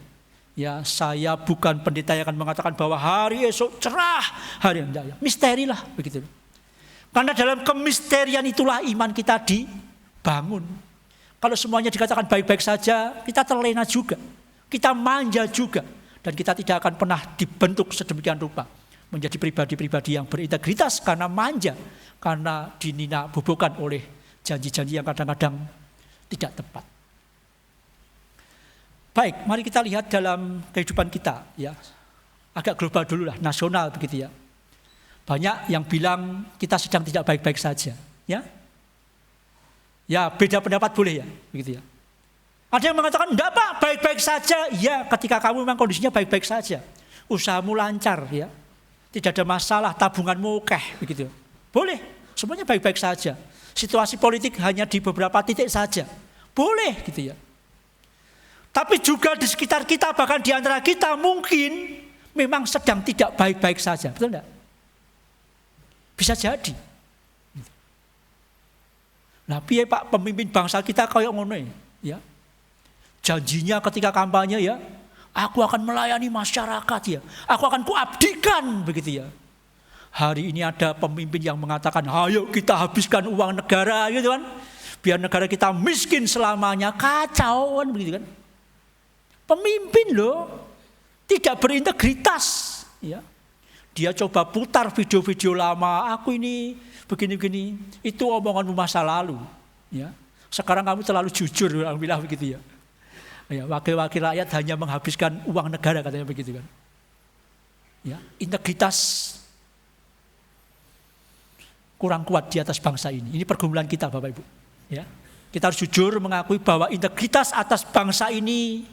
Ya, saya bukan pendeta yang akan mengatakan bahwa hari esok cerah, hari enggak ya. Misteri lah begitu. Karena dalam kemisterian itulah iman kita dibangun. Kalau semuanya dikatakan baik-baik saja, kita terlena juga. Kita manja juga. Dan kita tidak akan pernah dibentuk sedemikian rupa menjadi pribadi-pribadi yang berintegritas karena manja, karena dinina-bobokan oleh janji-janji yang kadang-kadang tidak tepat. Baik, mari kita lihat dalam kehidupan kita, ya. Agak global dulu lah, nasional begitu ya. Banyak yang bilang kita sedang tidak baik-baik saja, ya. Ya, beda pendapat boleh ya, begitu ya. Ada yang mengatakan, enggak Pak, baik-baik saja. Ya, ketika kamu memang kondisinya baik-baik saja. Usahamu lancar, ya. Tidak ada masalah, tabunganmu oke, begitu. Boleh, semuanya baik-baik saja. Situasi politik hanya di beberapa titik saja. Boleh, gitu ya. Tapi juga di sekitar kita, bahkan di antara kita mungkin memang sedang tidak baik-baik saja. Betul enggak? Bisa jadi. Nah, piye Pak pemimpin bangsa kita kayak ngono ya. Janjinya ketika kampanye ya, aku akan melayani masyarakat ya. Aku akan kuabdikan begitu ya. Hari ini ada pemimpin yang mengatakan, ayo kita habiskan uang negara gitu kan. Biar negara kita miskin selamanya. Kacau kan begitu kan. Pemimpin loh, tidak berintegritas ya. Dia coba putar video-video lama, aku ini begini-begini, itu omonganmu masa lalu ya. Sekarang kamu terlalu jujur, alhamdulillah begitu ya. Ya, wakil-wakil rakyat hanya menghabiskan uang negara katanya begitu kan. Ya, integritas kurang kuat di atas bangsa ini. Ini pergumulan kita Bapak Ibu. Ya. Kita harus jujur mengakui bahwa integritas atas bangsa ini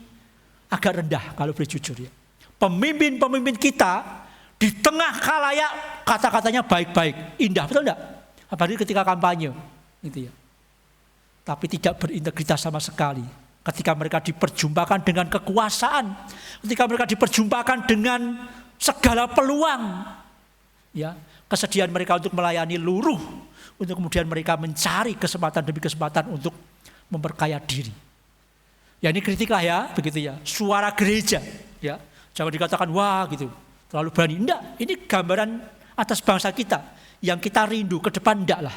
agak rendah kalau boleh jujur ya. Pemimpin-pemimpin kita di tengah khalayak kata-katanya baik-baik, indah, betul enggak? Apalagi ketika kampanye, gitu ya. Tapi tidak berintegritas sama sekali. Ketika mereka diperjumpakan dengan kekuasaan, ketika mereka diperjumpakan dengan segala peluang, ya, kesediaan mereka untuk melayani luruh, untuk kemudian mereka mencari kesempatan demi kesempatan untuk memperkaya diri. Ya ini kritiklah ya, begitu ya. Suara gereja, ya, jangan dikatakan wah gitu. Terlalu berani. Enggak, ini gambaran atas bangsa kita yang kita rindu ke depan enggak lah.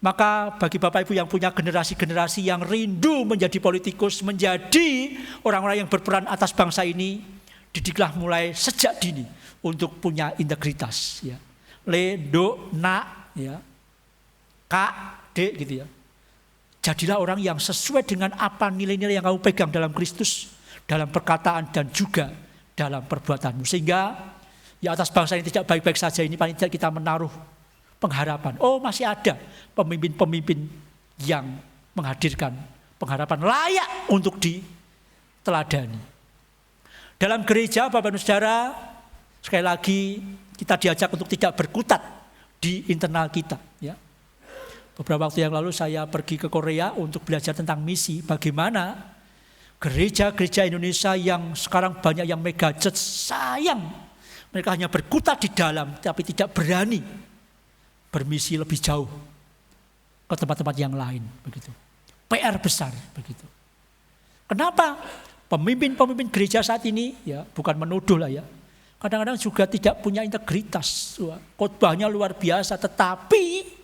Maka bagi Bapak Ibu yang punya generasi-generasi yang rindu menjadi politikus, menjadi orang-orang yang berperan atas bangsa ini, didiklah mulai sejak dini untuk punya integritas ya. Le, do, na ya. Kak, de gitu ya. Jadilah orang yang sesuai dengan apa nilai-nilai yang kamu pegang dalam Kristus, dalam perkataan dan juga dalam perbuatanmu. Sehingga ya atas bangsa yang tidak baik-baik saja ini paling tidak kita menaruh pengharapan. Oh masih ada pemimpin-pemimpin yang menghadirkan pengharapan layak untuk diteladani. Dalam gereja Bapak dan Saudara, sekali lagi kita diajak untuk tidak berkutat di internal kita. Ya. Beberapa waktu yang lalu saya pergi ke Korea untuk belajar tentang misi. Bagaimana gereja-gereja Indonesia yang sekarang banyak yang mega church, sayang mereka hanya berkutat di dalam tapi tidak berani bermisi lebih jauh ke tempat-tempat yang lain begitu. PR besar begitu. Kenapa? Pemimpin-pemimpin gereja saat ini ya bukan menuduh lah ya. Kadang-kadang juga tidak punya integritas. Khotbahnya luar biasa tetapi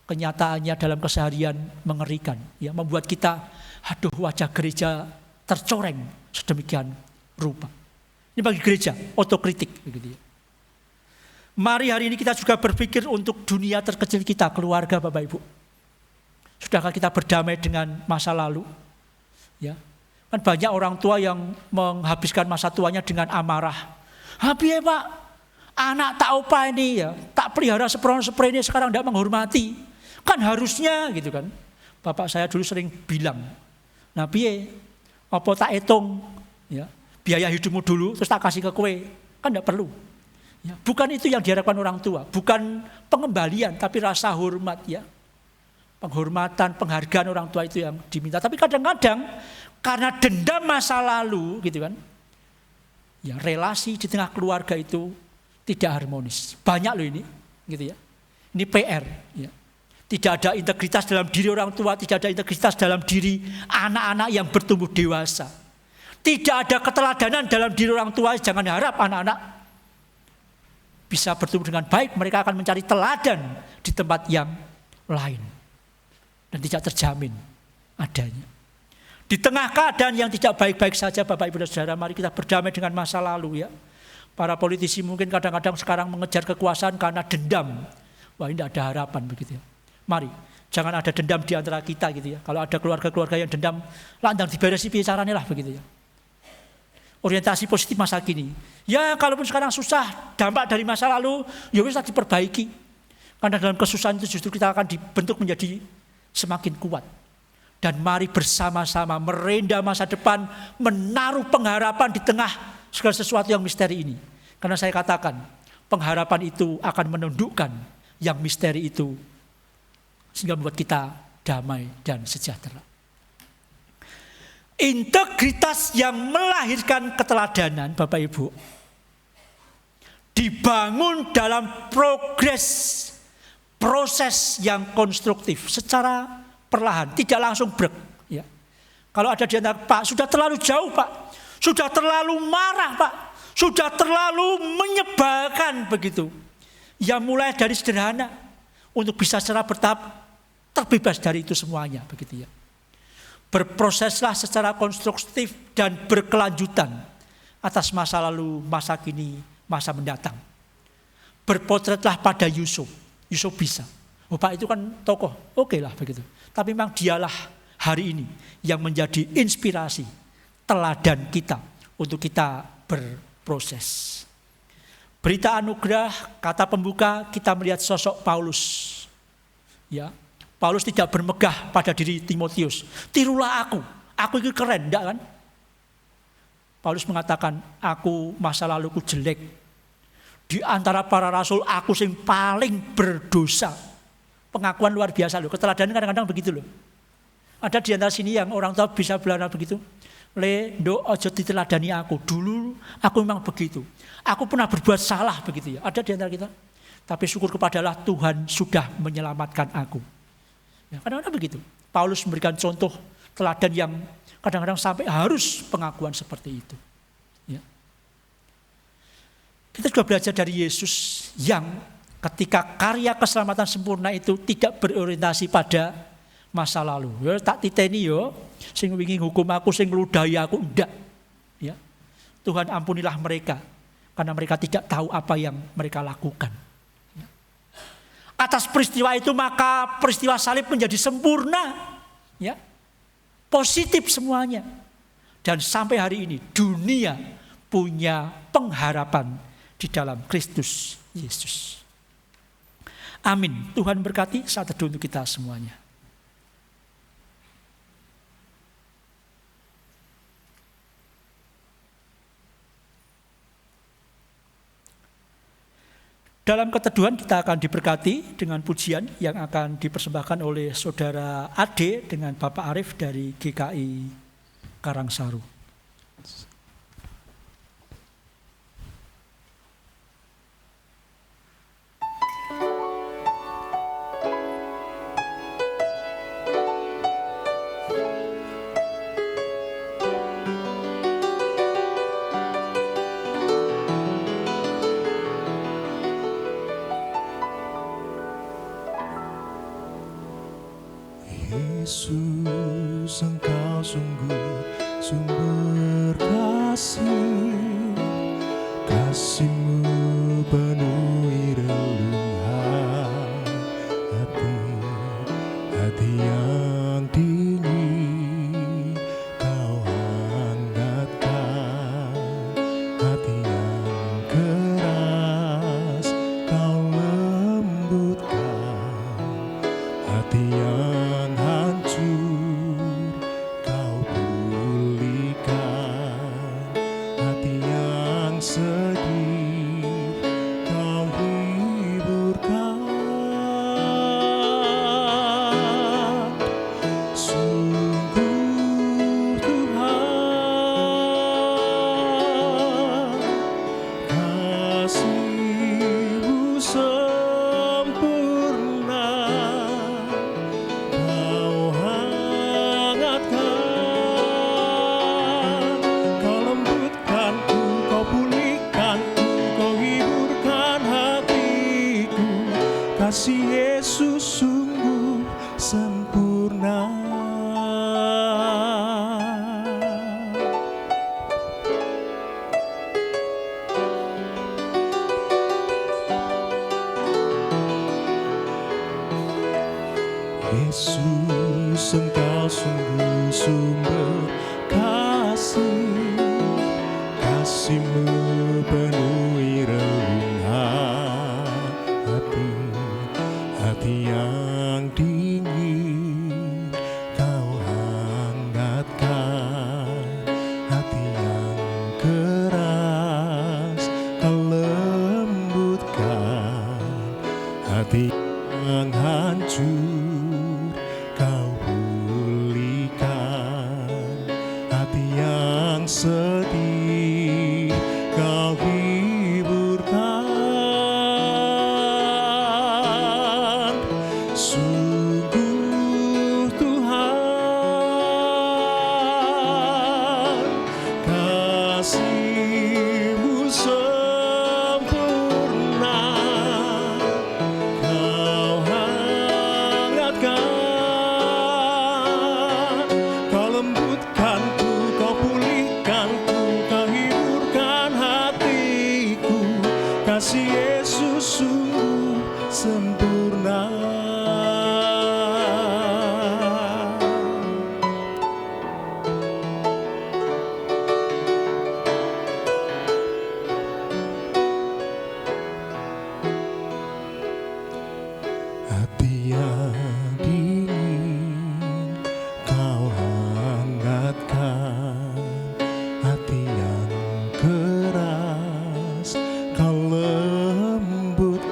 kenyataannya dalam keseharian mengerikan, ya, membuat kita, aduh, wajah gereja tercoreng sedemikian rupa. Ini bagi gereja otokritik, begitu ya. Mari hari ini kita juga berpikir untuk dunia terkecil kita, keluarga, Bapak Ibu. Sudahkah kita berdamai dengan masa lalu? Ya, kan banyak orang tua yang menghabiskan masa tuanya dengan amarah. Habis Pak, anak tak apa ini ya, tak pelihara seperti ini sekarang tidak menghormati. Kan harusnya gitu kan. Bapak saya dulu sering bilang, nah piye, apa tak hitung ya, biaya hidupmu dulu terus tak kasih ke kue, kan tidak perlu. Ya, bukan itu yang diharapkan orang tua, bukan pengembalian tapi rasa hormat ya. Penghormatan, penghargaan orang tua itu yang diminta. Tapi kadang-kadang karena dendam masa lalu gitu kan, ya relasi di tengah keluarga itu tidak harmonis. Banyak loh ini, gitu ya. Ini PR ya. Tidak ada integritas dalam diri orang tua, tidak ada integritas dalam diri anak-anak yang bertumbuh dewasa. Tidak ada keteladanan dalam diri orang tua, jangan harap anak-anak bisa bertumbuh dengan baik, mereka akan mencari teladan di tempat yang lain. Dan tidak terjamin adanya. Di tengah keadaan yang tidak baik-baik saja, Bapak Ibu dan Saudara, mari kita berdamai dengan masa lalu ya. Para politisi mungkin kadang-kadang sekarang mengejar kekuasaan karena dendam. Wah, ini tidak ada harapan begitu ya. Mari, jangan ada dendam di antara kita gitu ya. Kalau ada keluarga-keluarga yang dendam, landang diberesi caranya lah begitu ya. Orientasi positif masa kini. Ya, kalaupun sekarang susah, dampak dari masa lalu, ya bisa diperbaiki. Karena dalam kesusahan itu justru kita akan dibentuk menjadi semakin kuat. Dan mari bersama-sama merenda masa depan, menaruh pengharapan di tengah segala sesuatu yang misteri ini. Karena saya katakan, pengharapan itu akan menundukkan yang misteri itu, sehingga membuat kita damai dan sejahtera. Integritas yang melahirkan keteladanan, Bapak Ibu, dibangun dalam proses yang konstruktif secara perlahan, tidak langsung brek. Ya. Kalau ada di antara, Pak, sudah terlalu jauh, Pak, sudah terlalu marah, Pak, sudah terlalu menyebalkan begitu. Ya mulai dari sederhana untuk bisa secara bertahap terbebas dari itu semuanya, begitu ya. Berproseslah secara konstruktif dan berkelanjutan atas masa lalu, masa kini, masa mendatang. Berpotretlah pada Yusuf. Yusuf bisa. Oh, Pak, itu kan tokoh, oke lah begitu. Tapi memang dialah hari ini yang menjadi inspirasi, teladan kita untuk kita berproses. Berita anugerah, kata pembuka, kita melihat sosok Paulus. Ya, Paulus tidak bermegah pada diri Timotius. Tirulah aku itu keren, enggak kan? Paulus mengatakan, aku masa laluku jelek. Di antara para rasul, aku yang paling berdosa. Pengakuan luar biasa loh, keteladanan kadang-kadang begitu loh. Ada di antara sini yang orang tua bisa bilang begitu. Do ojo diteladani aku. Dulu aku memang begitu. Aku pernah berbuat salah begitu ya. Ada di antara kita. Tapi syukur kepadalah Tuhan sudah menyelamatkan aku. Ya, kadang-kadang begitu. Paulus memberikan contoh teladan yang kadang-kadang sampai harus pengakuan seperti itu. Ya. Kita juga belajar dari Yesus yang ketika karya keselamatan sempurna itu tidak berorientasi pada masa lalu. Ya, tak titeni yo, sing wingi hukum aku, sing ngludahi aku, enggak. Ya. Tuhan ampunilah mereka karena mereka tidak tahu apa yang mereka lakukan. Ya. Atas peristiwa itu maka peristiwa salib menjadi sempurna. Ya. Positif semuanya. Dan sampai hari ini dunia punya pengharapan di dalam Kristus Yesus. Amin. Tuhan berkati saat teduh untuk kita semuanya. Dalam keteduhan kita akan diberkati dengan pujian yang akan dipersembahkan oleh Saudara Ade dengan Bapak Arif dari GKI Karangsaru. Yesus, Engkau sungguh sumber kasih. Kasih-Mu penuhi relung hati, hati yang dingin Kau hangatkan, hati yang keras Kau lembutkan, hati yang hancur Kau pulihkan, hati yang sedih Kau hiburkan. Sungguh Tuhan, kasih-Mu sempurna. Kau hangatkan, Kau lembutkanku, Kau pulihkanku, Kau hiburkan hatiku. Kasih Yesus sungguh sempurna. Yesus, Engkau sungguh sumber kasih. Kasih-Mu penuhi relung hati, hati yang dingin Kau hangatkan, hati yang keras Kau lembutkan, hati yang hancur Kau pulihkan, hati yang sedih Kau hiburkan. Sungguh Tuhan, kasih-Mu sempurna. Kau hangatkan, Kau lembutkanku, Kau pulihkanku, Kau hiburkan hatiku. Kasih Yesus sungguh sempurna. Hati yang dingin Kau hangatkan, hati yang keras Kau lembutkan,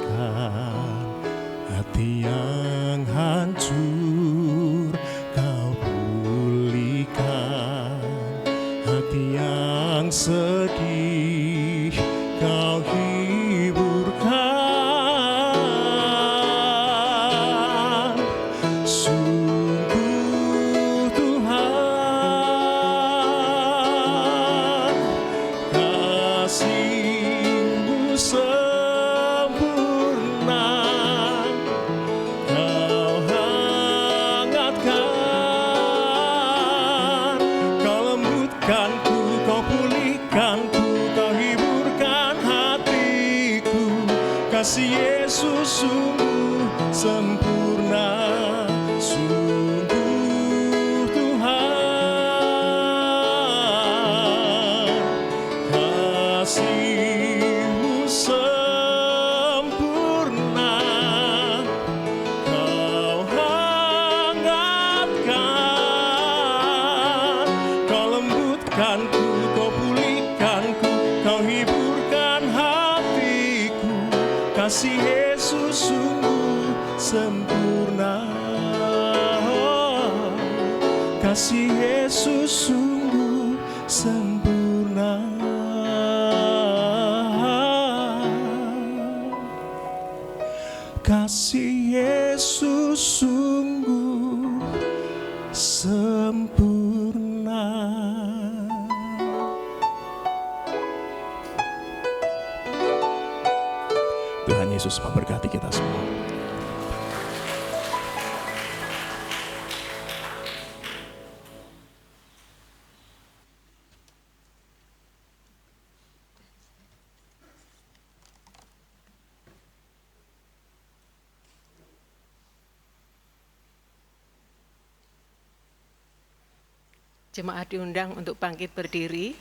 hati yang hancur Kau pulihkan, hati yang sedih Kau hiburkan. Sungguh Tuhan, kasih-Mu sempurna. Kau hangatkan, Kau lembutkanku, Kau pulihkanku, Kau hiburkan hatiku. Kasih Yesus sungguh sempurna. Sungguh Tuhan, kasih-Mu sempurna. Kau hangatkan, Kau lembutkanku, Kau pulihkanku, Kau hiburkan hatiku. Kasih Yesus sungguh sempurna. Kasih Yesus sungguh sempurna. Kasih Yesus sungguh sempurna. Tuhan Yesus memberkati kita semua. Jemaat diundang untuk bangkit berdiri.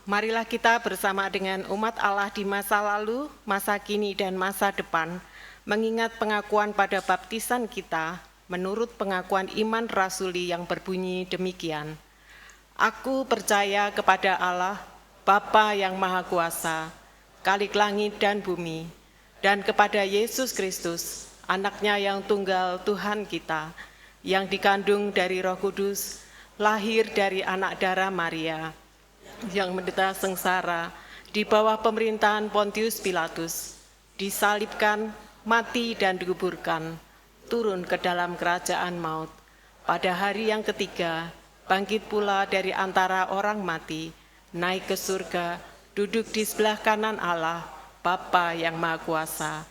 Marilah kita bersama dengan umat Allah di masa lalu, masa kini, dan masa depan, mengingat pengakuan pada baptisan kita menurut pengakuan iman rasuli yang berbunyi demikian. Aku percaya kepada Allah, Bapa yang Maha Kuasa, Khalik langit dan bumi, dan kepada Yesus Kristus, Anaknya yang tunggal Tuhan kita, yang dikandung dari Roh Kudus, lahir dari anak darah Maria, yang menderita sengsara di bawah pemerintahan Pontius Pilatus, disalibkan, mati dan dikuburkan, turun ke dalam kerajaan maut. Pada hari yang ketiga, bangkit pula dari antara orang mati, naik ke surga, duduk di sebelah kanan Allah, Bapa yang Maha Kuasa,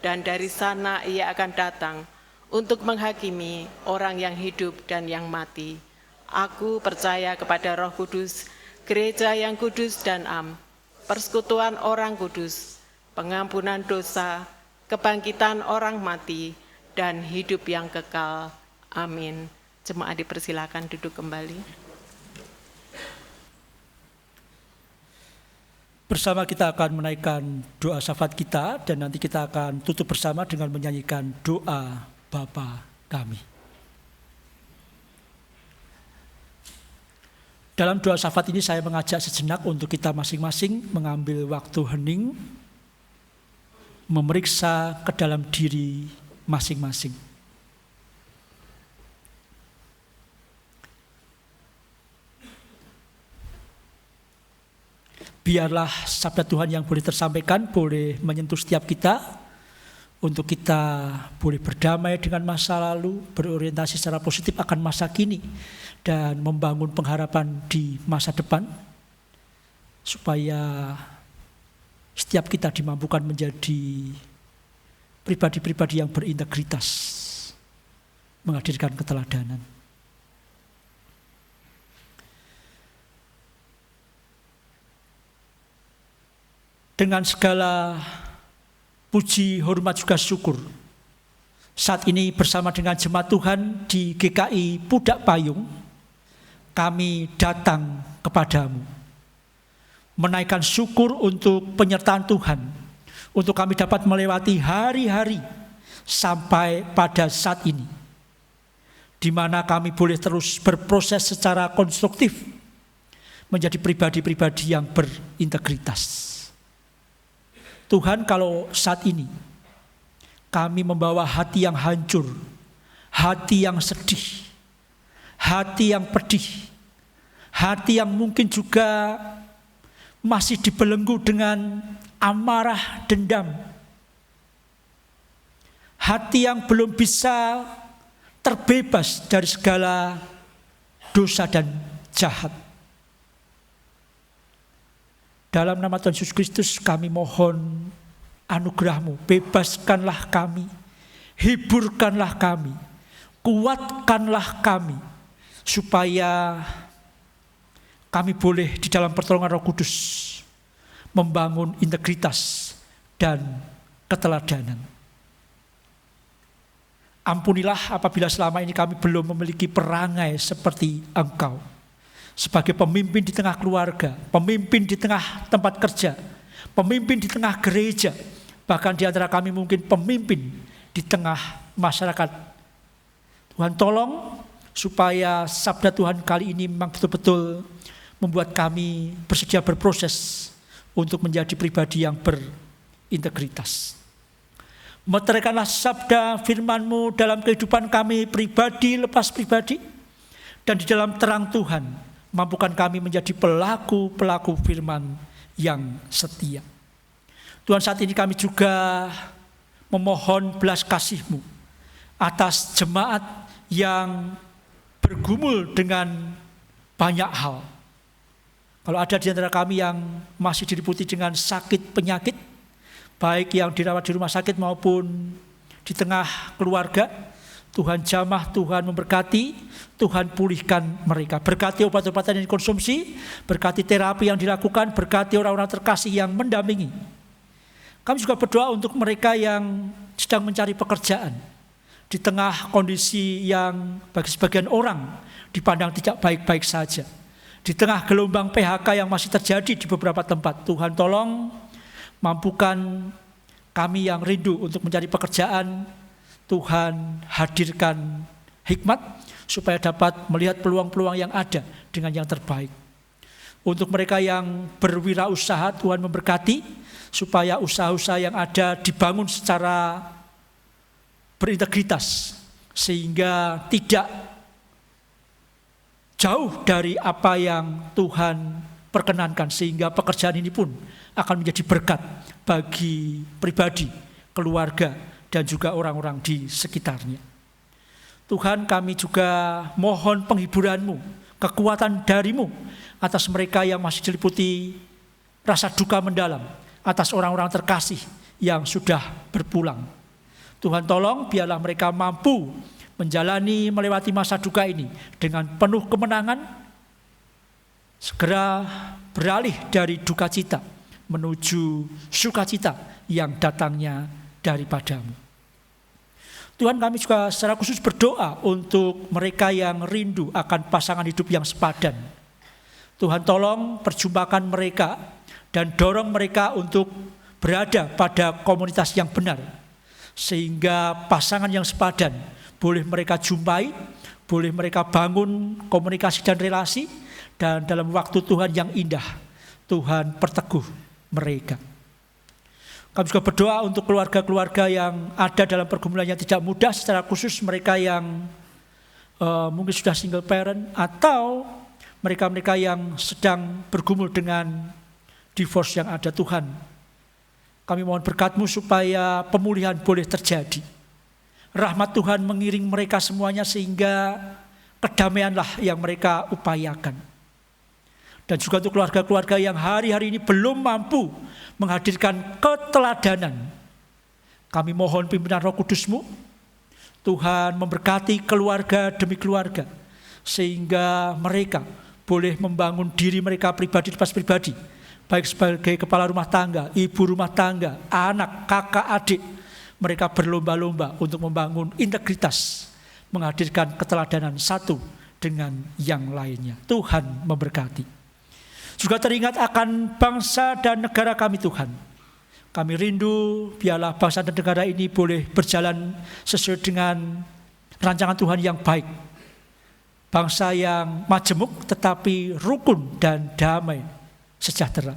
dan dari sana ia akan datang untuk menghakimi orang yang hidup dan yang mati. Aku percaya kepada Roh Kudus, gereja yang kudus dan am, persekutuan orang kudus, pengampunan dosa, kebangkitan orang mati, dan hidup yang kekal. Amin. Jemaat dipersilakan duduk kembali. Bersama kita akan menaikkan doa syafaat kita, dan nanti kita akan tutup bersama dengan menyanyikan doa Bapa kami. Dalam doa syafaat ini saya mengajak sejenak untuk kita masing-masing mengambil waktu hening, memeriksa ke dalam diri masing-masing. Biarlah sabda Tuhan yang boleh tersampaikan boleh menyentuh setiap kita, untuk kita boleh berdamai dengan masa lalu, berorientasi secara positif akan masa kini, dan membangun pengharapan di masa depan, supaya setiap kita dimampukan menjadi pribadi-pribadi yang berintegritas, menghadirkan keteladanan. Dengan segala puji, hormat, juga syukur, saat ini bersama dengan jemaat Tuhan di GKI Pudak Payung, kami datang kepadamu, menaikkan syukur untuk penyertaan Tuhan, untuk kami dapat melewati hari-hari sampai pada saat ini, di mana kami boleh terus berproses secara konstruktif, menjadi pribadi-pribadi yang berintegritas. Tuhan, kalau saat ini kami membawa hati yang hancur, hati yang sedih, hati yang pedih, hati yang mungkin juga masih dibelenggu dengan amarah, dendam, hati yang belum bisa terbebas dari segala dosa dan jahat. Dalam nama Tuhan Yesus Kristus kami mohon anugerah-Mu, bebaskanlah kami, hiburkanlah kami, kuatkanlah kami, supaya kami boleh di dalam pertolongan Roh Kudus membangun integritas dan keteladanan. Ampunilah apabila selama ini kami belum memiliki perangai seperti Engkau, sebagai pemimpin di tengah keluarga, pemimpin di tengah tempat kerja, pemimpin di tengah gereja, bahkan di antara kami mungkin pemimpin di tengah masyarakat. Tuhan tolong supaya sabda Tuhan kali ini memang betul-betul membuat kami bersedia berproses untuk menjadi pribadi yang berintegritas. Meteraikanlah sabda firman-Mu dalam kehidupan kami pribadi lepas pribadi, dan di dalam terang Tuhan mampukan kami menjadi pelaku-pelaku firman yang setia. Tuhan, saat ini kami juga memohon belas kasih-Mu atas jemaat yang bergumul dengan banyak hal. Kalau ada di antara kami yang masih diliputi dengan sakit penyakit, baik yang dirawat di rumah sakit maupun di tengah keluarga, Tuhan jamah, Tuhan memberkati, Tuhan pulihkan mereka. Berkati obat-obatan yang dikonsumsi, berkati terapi yang dilakukan, berkati orang-orang terkasih yang mendampingi. Kami juga berdoa untuk mereka yang sedang mencari pekerjaan, di tengah kondisi yang bagi sebagian orang dipandang tidak baik-baik saja, di tengah gelombang PHK yang masih terjadi di beberapa tempat. Tuhan tolong mampukan kami yang rindu untuk mencari pekerjaan. Tuhan hadirkan hikmat supaya dapat melihat peluang-peluang yang ada dengan yang terbaik. Untuk mereka yang berwirausaha, Tuhan memberkati supaya usaha-usaha yang ada dibangun secara berintegritas, sehingga tidak jauh dari apa yang Tuhan perkenankan, sehingga pekerjaan ini pun akan menjadi berkat bagi pribadi, keluarga, dan juga orang-orang di sekitarnya. Tuhan, kami juga mohon penghiburan-Mu, kekuatan dari-Mu atas mereka yang masih diliputi rasa duka mendalam, atas orang-orang terkasih yang sudah berpulang. Tuhan tolong biarlah mereka mampu melewati masa duka ini dengan penuh kemenangan, segera beralih dari duka cita menuju sukacita yang datangnya daripada-Mu. Tuhan, kami juga secara khusus berdoa untuk mereka yang rindu akan pasangan hidup yang sepadan. Tuhan tolong perjumpakan mereka dan dorong mereka untuk berada pada komunitas yang benar, sehingga pasangan yang sepadan boleh mereka jumpai, boleh mereka bangun komunikasi dan relasi, dan dalam waktu Tuhan yang indah, Tuhan perteguh mereka. Kami juga berdoa untuk keluarga-keluarga yang ada dalam pergumulan yang tidak mudah, secara khusus mereka yang mungkin sudah single parent, atau mereka-mereka yang sedang bergumul dengan divorce yang ada. Tuhan, kami mohon berkat-Mu supaya pemulihan boleh terjadi. Rahmat Tuhan mengiring mereka semuanya, sehingga kedamaianlah yang mereka upayakan. Dan juga untuk keluarga-keluarga yang hari-hari ini belum mampu menghadirkan keteladanan, kami mohon pimpinan Roh Kudus-Mu, Tuhan memberkati keluarga demi keluarga, sehingga mereka boleh membangun diri mereka pribadi lepas pribadi, baik sebagai kepala rumah tangga, ibu rumah tangga, anak, kakak, adik. Mereka berlomba-lomba untuk membangun integritas, menghadirkan keteladanan satu dengan yang lainnya. Tuhan memberkati. Juga teringat akan bangsa dan negara kami, Tuhan. Kami rindu biarlah bangsa dan negara ini boleh berjalan sesuai dengan rancangan Tuhan yang baik. Bangsa yang majemuk tetapi rukun dan damai sejahtera.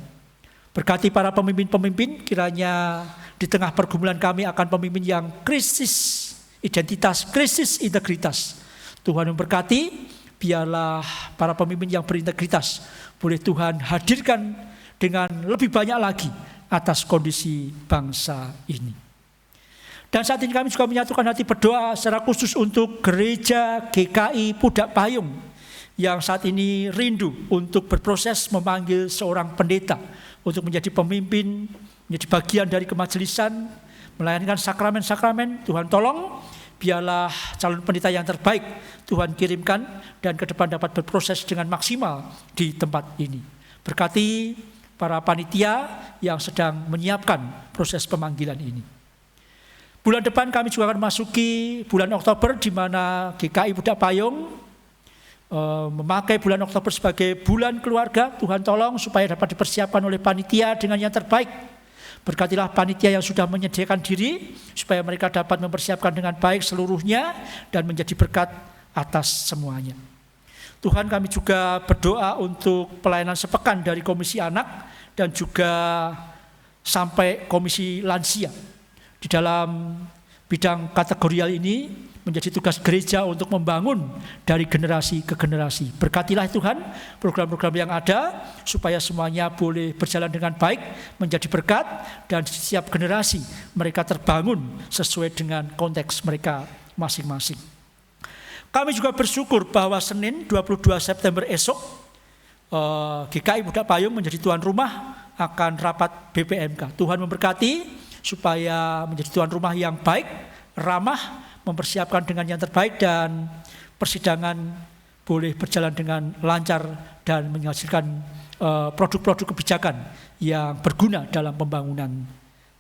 Berkati para pemimpin-pemimpin, kiranya di tengah pergumulan kami akan pemimpin yang krisis identitas, krisis integritas. Tuhan memberkati, biarlah para pemimpin yang berintegritas boleh Tuhan hadirkan dengan lebih banyak lagi atas kondisi bangsa ini. Dan saat ini kami juga menyatukan hati berdoa secara khusus untuk gereja GKI Pudak Payung yang saat ini rindu untuk berproses memanggil seorang pendeta untuk menjadi pemimpin, menjadi bagian dari kemajelisan, melayanikan sakramen-sakramen. Tuhan tolong, biarlah calon pendeta yang terbaik Tuhan kirimkan dan ke depan dapat berproses dengan maksimal di tempat ini. Berkati para panitia yang sedang menyiapkan proses pemanggilan ini. Bulan depan kami juga akan memasuki bulan Oktober, di mana GKI Pudak Payung memakai bulan Oktober sebagai bulan keluarga. Tuhan tolong supaya dapat dipersiapkan oleh panitia dengan yang terbaik. Berkatilah panitia yang sudah menyediakan diri supaya mereka dapat mempersiapkan dengan baik seluruhnya dan menjadi berkat atas semuanya. Tuhan, kami juga berdoa untuk pelayanan sepekan dari Komisi Anak dan juga sampai Komisi Lansia. Di dalam bidang kategorial ini menjadi tugas gereja untuk membangun dari generasi ke generasi. Berkatilah Tuhan program-program yang ada supaya semuanya boleh berjalan dengan baik, menjadi berkat, dan setiap generasi mereka terbangun sesuai dengan konteks mereka masing-masing. Kami juga bersyukur bahwa Senin 22 September esok GKI Pudak Payung menjadi tuan rumah akan rapat BPMK. Tuhan memberkati supaya menjadi tuan rumah yang baik, ramah, mempersiapkan dengan yang terbaik, dan persidangan boleh berjalan dengan lancar dan menghasilkan produk-produk kebijakan yang berguna dalam pembangunan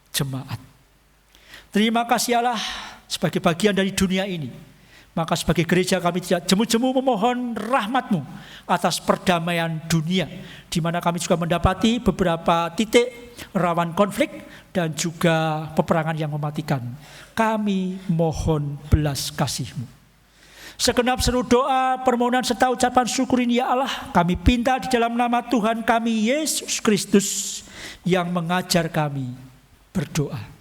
jemaat. Terima kasih Allah, sebagai bagian dari dunia ini. Maka sebagai gereja kami tidak jemu-jemu memohon rahmat-Mu atas perdamaian dunia, di mana kami juga mendapati beberapa titik rawan konflik dan juga peperangan yang mematikan. Kami mohon belas kasih-Mu. Segenap seluruh doa, permohonan serta ucapan syukur ini ya Allah, kami pinta di dalam nama Tuhan kami Yesus Kristus yang mengajar kami berdoa.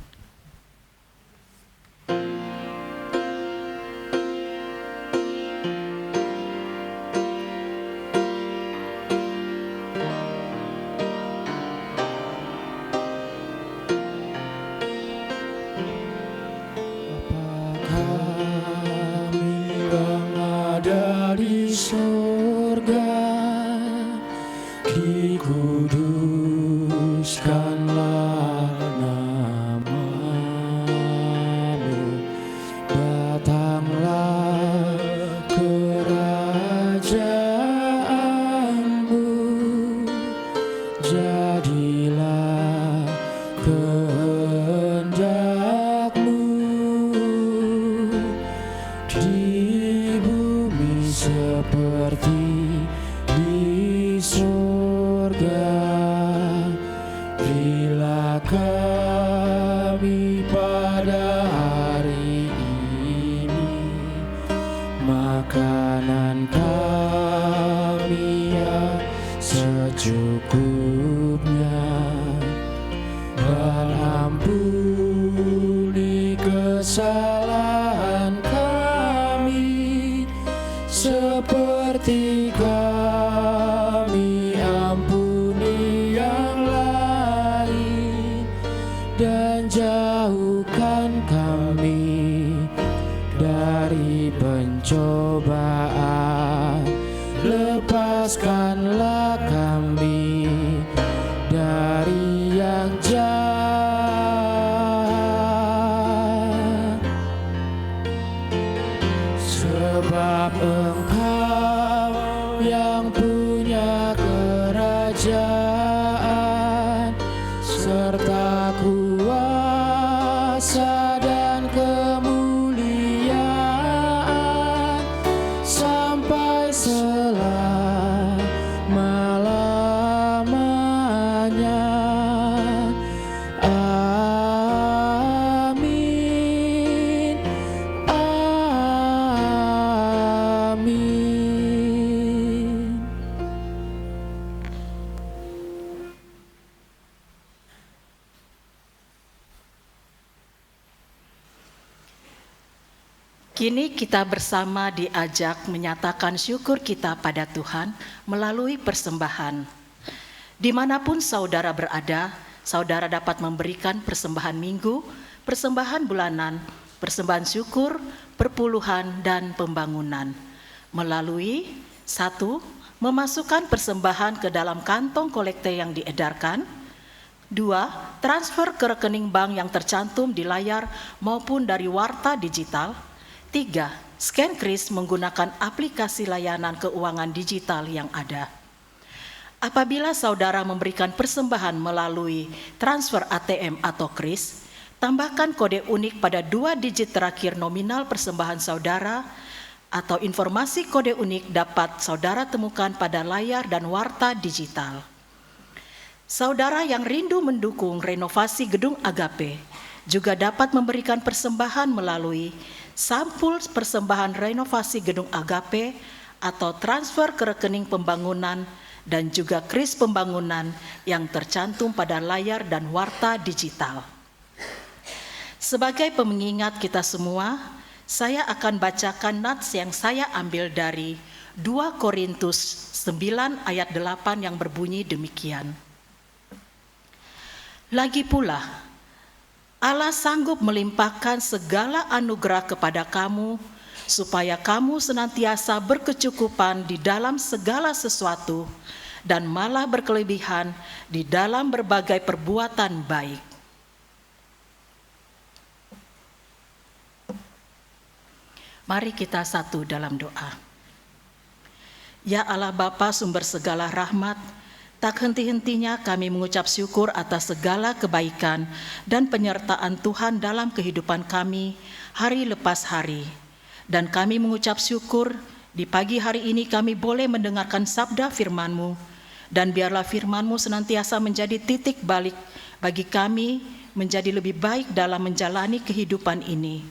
Kini kita bersama diajak menyatakan syukur kita pada Tuhan melalui persembahan. Dimanapun saudara berada, saudara dapat memberikan persembahan minggu, persembahan bulanan, persembahan syukur, perpuluhan, dan pembangunan. Melalui 1. Memasukkan persembahan ke dalam kantong kolekte yang diedarkan. 2. Transfer ke rekening bank yang tercantum di layar maupun dari warta digital. 3. Scan kris menggunakan aplikasi layanan keuangan digital yang ada. Apabila saudara memberikan persembahan melalui transfer ATM atau kris, tambahkan kode unik pada 2 digit terakhir nominal persembahan saudara, atau informasi kode unik dapat saudara temukan pada layar dan warta digital. Saudara yang rindu mendukung renovasi gedung Agape juga dapat memberikan persembahan melalui sampul persembahan renovasi gedung Agape atau transfer ke rekening pembangunan dan juga kris pembangunan yang tercantum pada layar dan warta digital. Sebagai pengingat kita semua, saya akan bacakan nats yang saya ambil dari 2 Korintus 9 ayat 8 yang berbunyi demikian. Lagi pula, Allah sanggup melimpahkan segala anugerah kepada kamu, supaya kamu senantiasa berkecukupan di dalam segala sesuatu, dan malah berkelebihan di dalam berbagai perbuatan baik. Mari kita satu dalam doa. Ya Allah Bapa sumber segala rahmat, Tak henti-hentinya kami mengucap syukur atas segala kebaikan dan penyertaan Tuhan dalam kehidupan kami hari lepas hari. Dan kami mengucap syukur di pagi hari ini kami boleh mendengarkan sabda firman-Mu, dan biarlah firman-Mu senantiasa menjadi titik balik bagi kami menjadi lebih baik dalam menjalani kehidupan ini.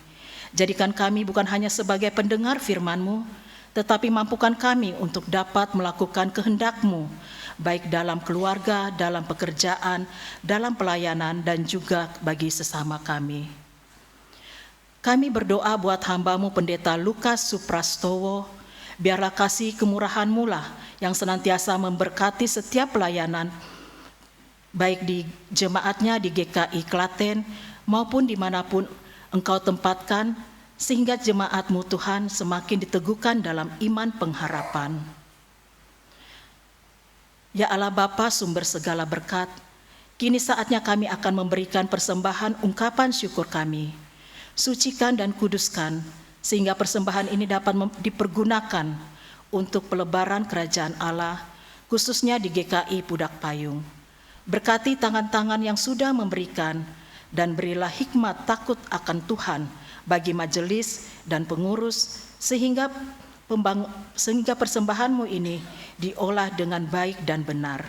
Jadikan kami bukan hanya sebagai pendengar firman-Mu, tetapi mampukan kami untuk dapat melakukan kehendak-Mu, baik dalam keluarga, dalam pekerjaan, dalam pelayanan, dan juga bagi sesama kami. Kami berdoa buat hamba-Mu Pendeta Lukas Suprastowo, biarlah kasih kemurahan-Mu lah yang senantiasa memberkati setiap pelayanan, baik di jemaatnya di GKI Klaten maupun dimanapun Engkau tempatkan, sehingga jemaat-Mu Tuhan semakin diteguhkan dalam iman pengharapan. Ya Allah Bapa sumber segala berkat, kini saatnya kami akan memberikan persembahan ungkapan syukur kami. Sucikan dan kuduskan, sehingga persembahan ini dapat dipergunakan untuk pelebaran kerajaan Allah, khususnya di GKI Pudak Payung. Berkati tangan-tangan yang sudah memberikan, dan berilah hikmat takut akan Tuhan bagi majelis dan pengurus, sehingga persembahan-Mu ini diolah dengan baik dan benar.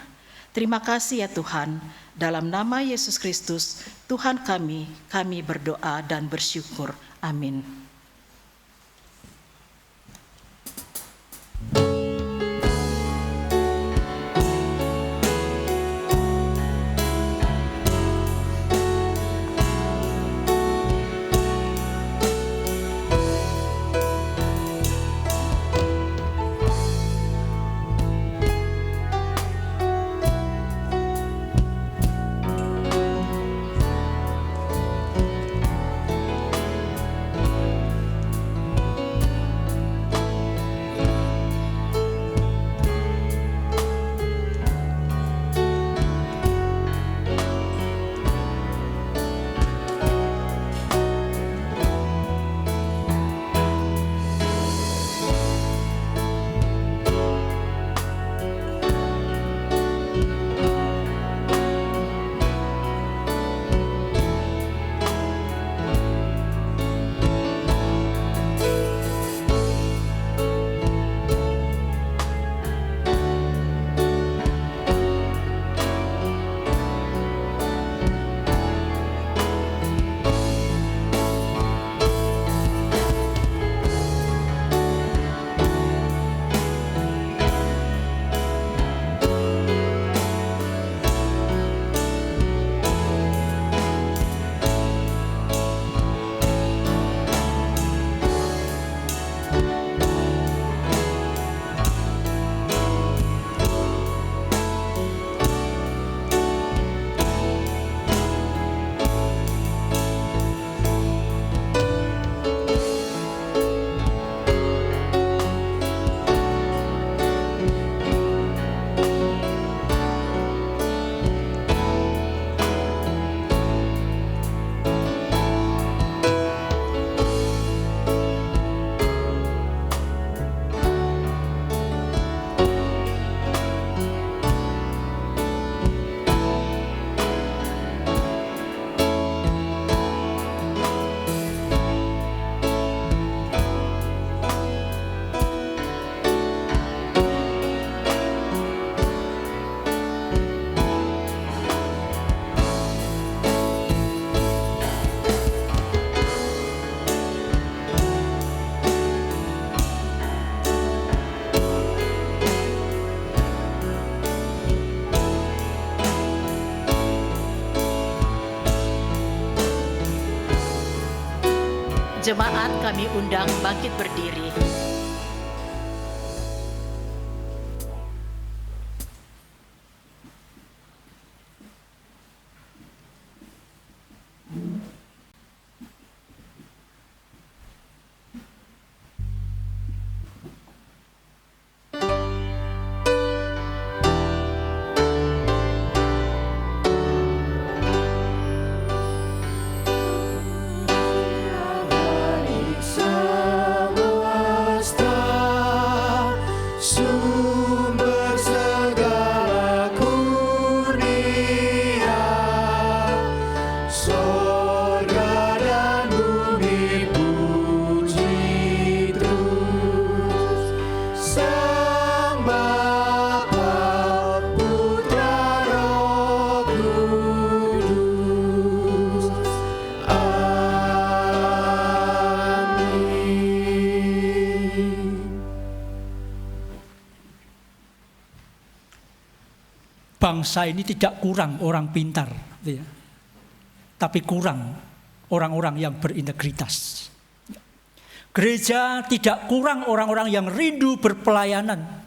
Terima kasih ya Tuhan, dalam nama Yesus Kristus, Tuhan kami berdoa dan bersyukur. Amin. Jemaat kami undang bangkit berdiri. Semua bangsa ini tidak kurang orang pintar, gitu ya. Tapi kurang orang-orang yang berintegritas. Gereja tidak kurang orang-orang yang rindu berpelayanan,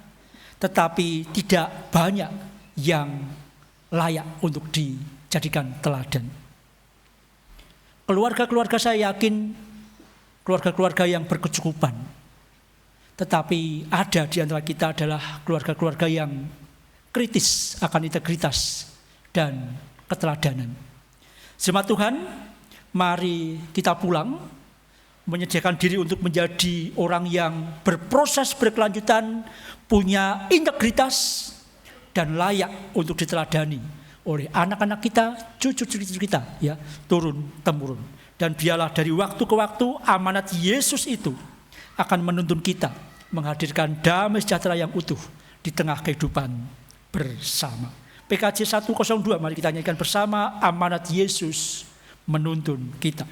tetapi tidak banyak yang layak untuk dijadikan teladan. Keluarga-keluarga saya yakin keluarga-keluarga yang berkecukupan, tetapi ada di antara kita adalah keluarga-keluarga yang kritis akan integritas dan keteladanan. Jemaat Tuhan, mari kita pulang, menyediakan diri untuk menjadi orang yang berproses berkelanjutan, punya integritas, dan layak untuk diteladani oleh anak-anak kita, cucu-cucu kita, ya, turun-temurun. Dan biarlah dari waktu ke waktu amanat Yesus itu akan menuntun kita menghadirkan damai sejahtera yang utuh di tengah kehidupan bersama. PKJ 102, mari kita nyanyikan bersama, amanat Yesus menuntun kita.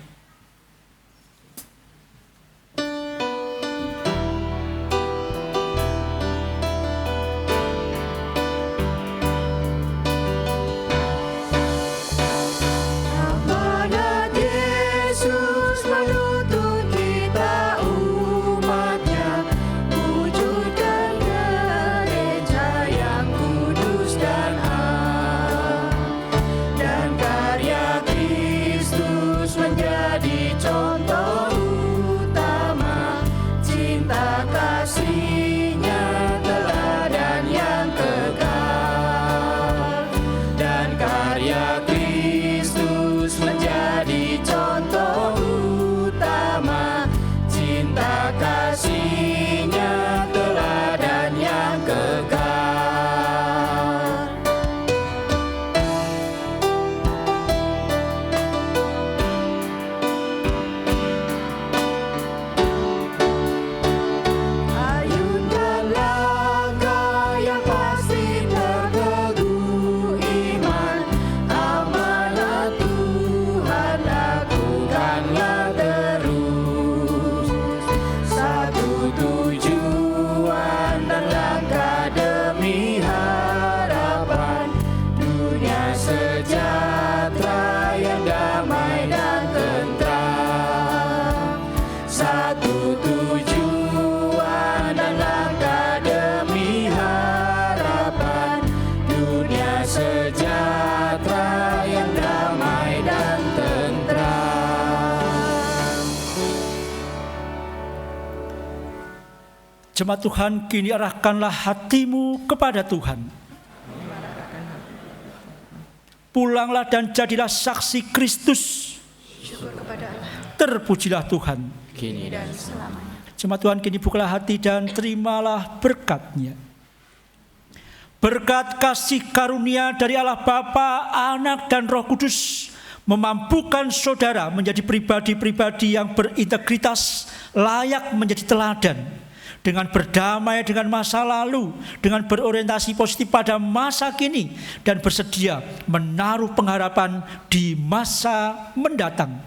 Jemaat Tuhan, kini arahkanlah hatimu kepada Tuhan. Pulanglah dan jadilah saksi Kristus. Terpujilah Tuhan. Kini dan selamanya. Jemaat Tuhan, kini bukalah hati dan terimalah berkat-Nya. Berkat kasih karunia dari Allah Bapa, Anak, dan Roh Kudus memampukan saudara menjadi pribadi-pribadi yang berintegritas, layak menjadi teladan, dengan berdamai dengan masa lalu, dengan berorientasi positif pada masa kini, dan bersedia menaruh pengharapan di masa mendatang.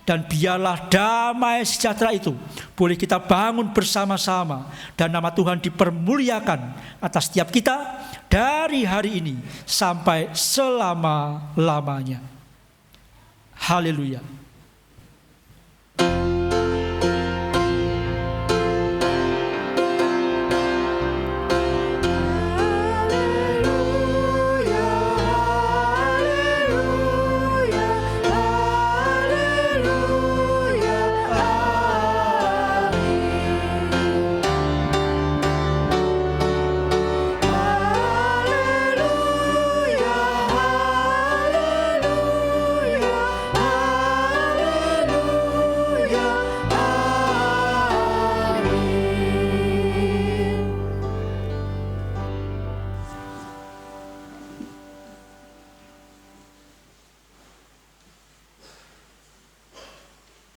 Dan biarlah damai sejahtera itu boleh kita bangun bersama-sama, dan nama Tuhan dipermuliakan atas setiap kita dari hari ini sampai selama-lamanya. Haleluya.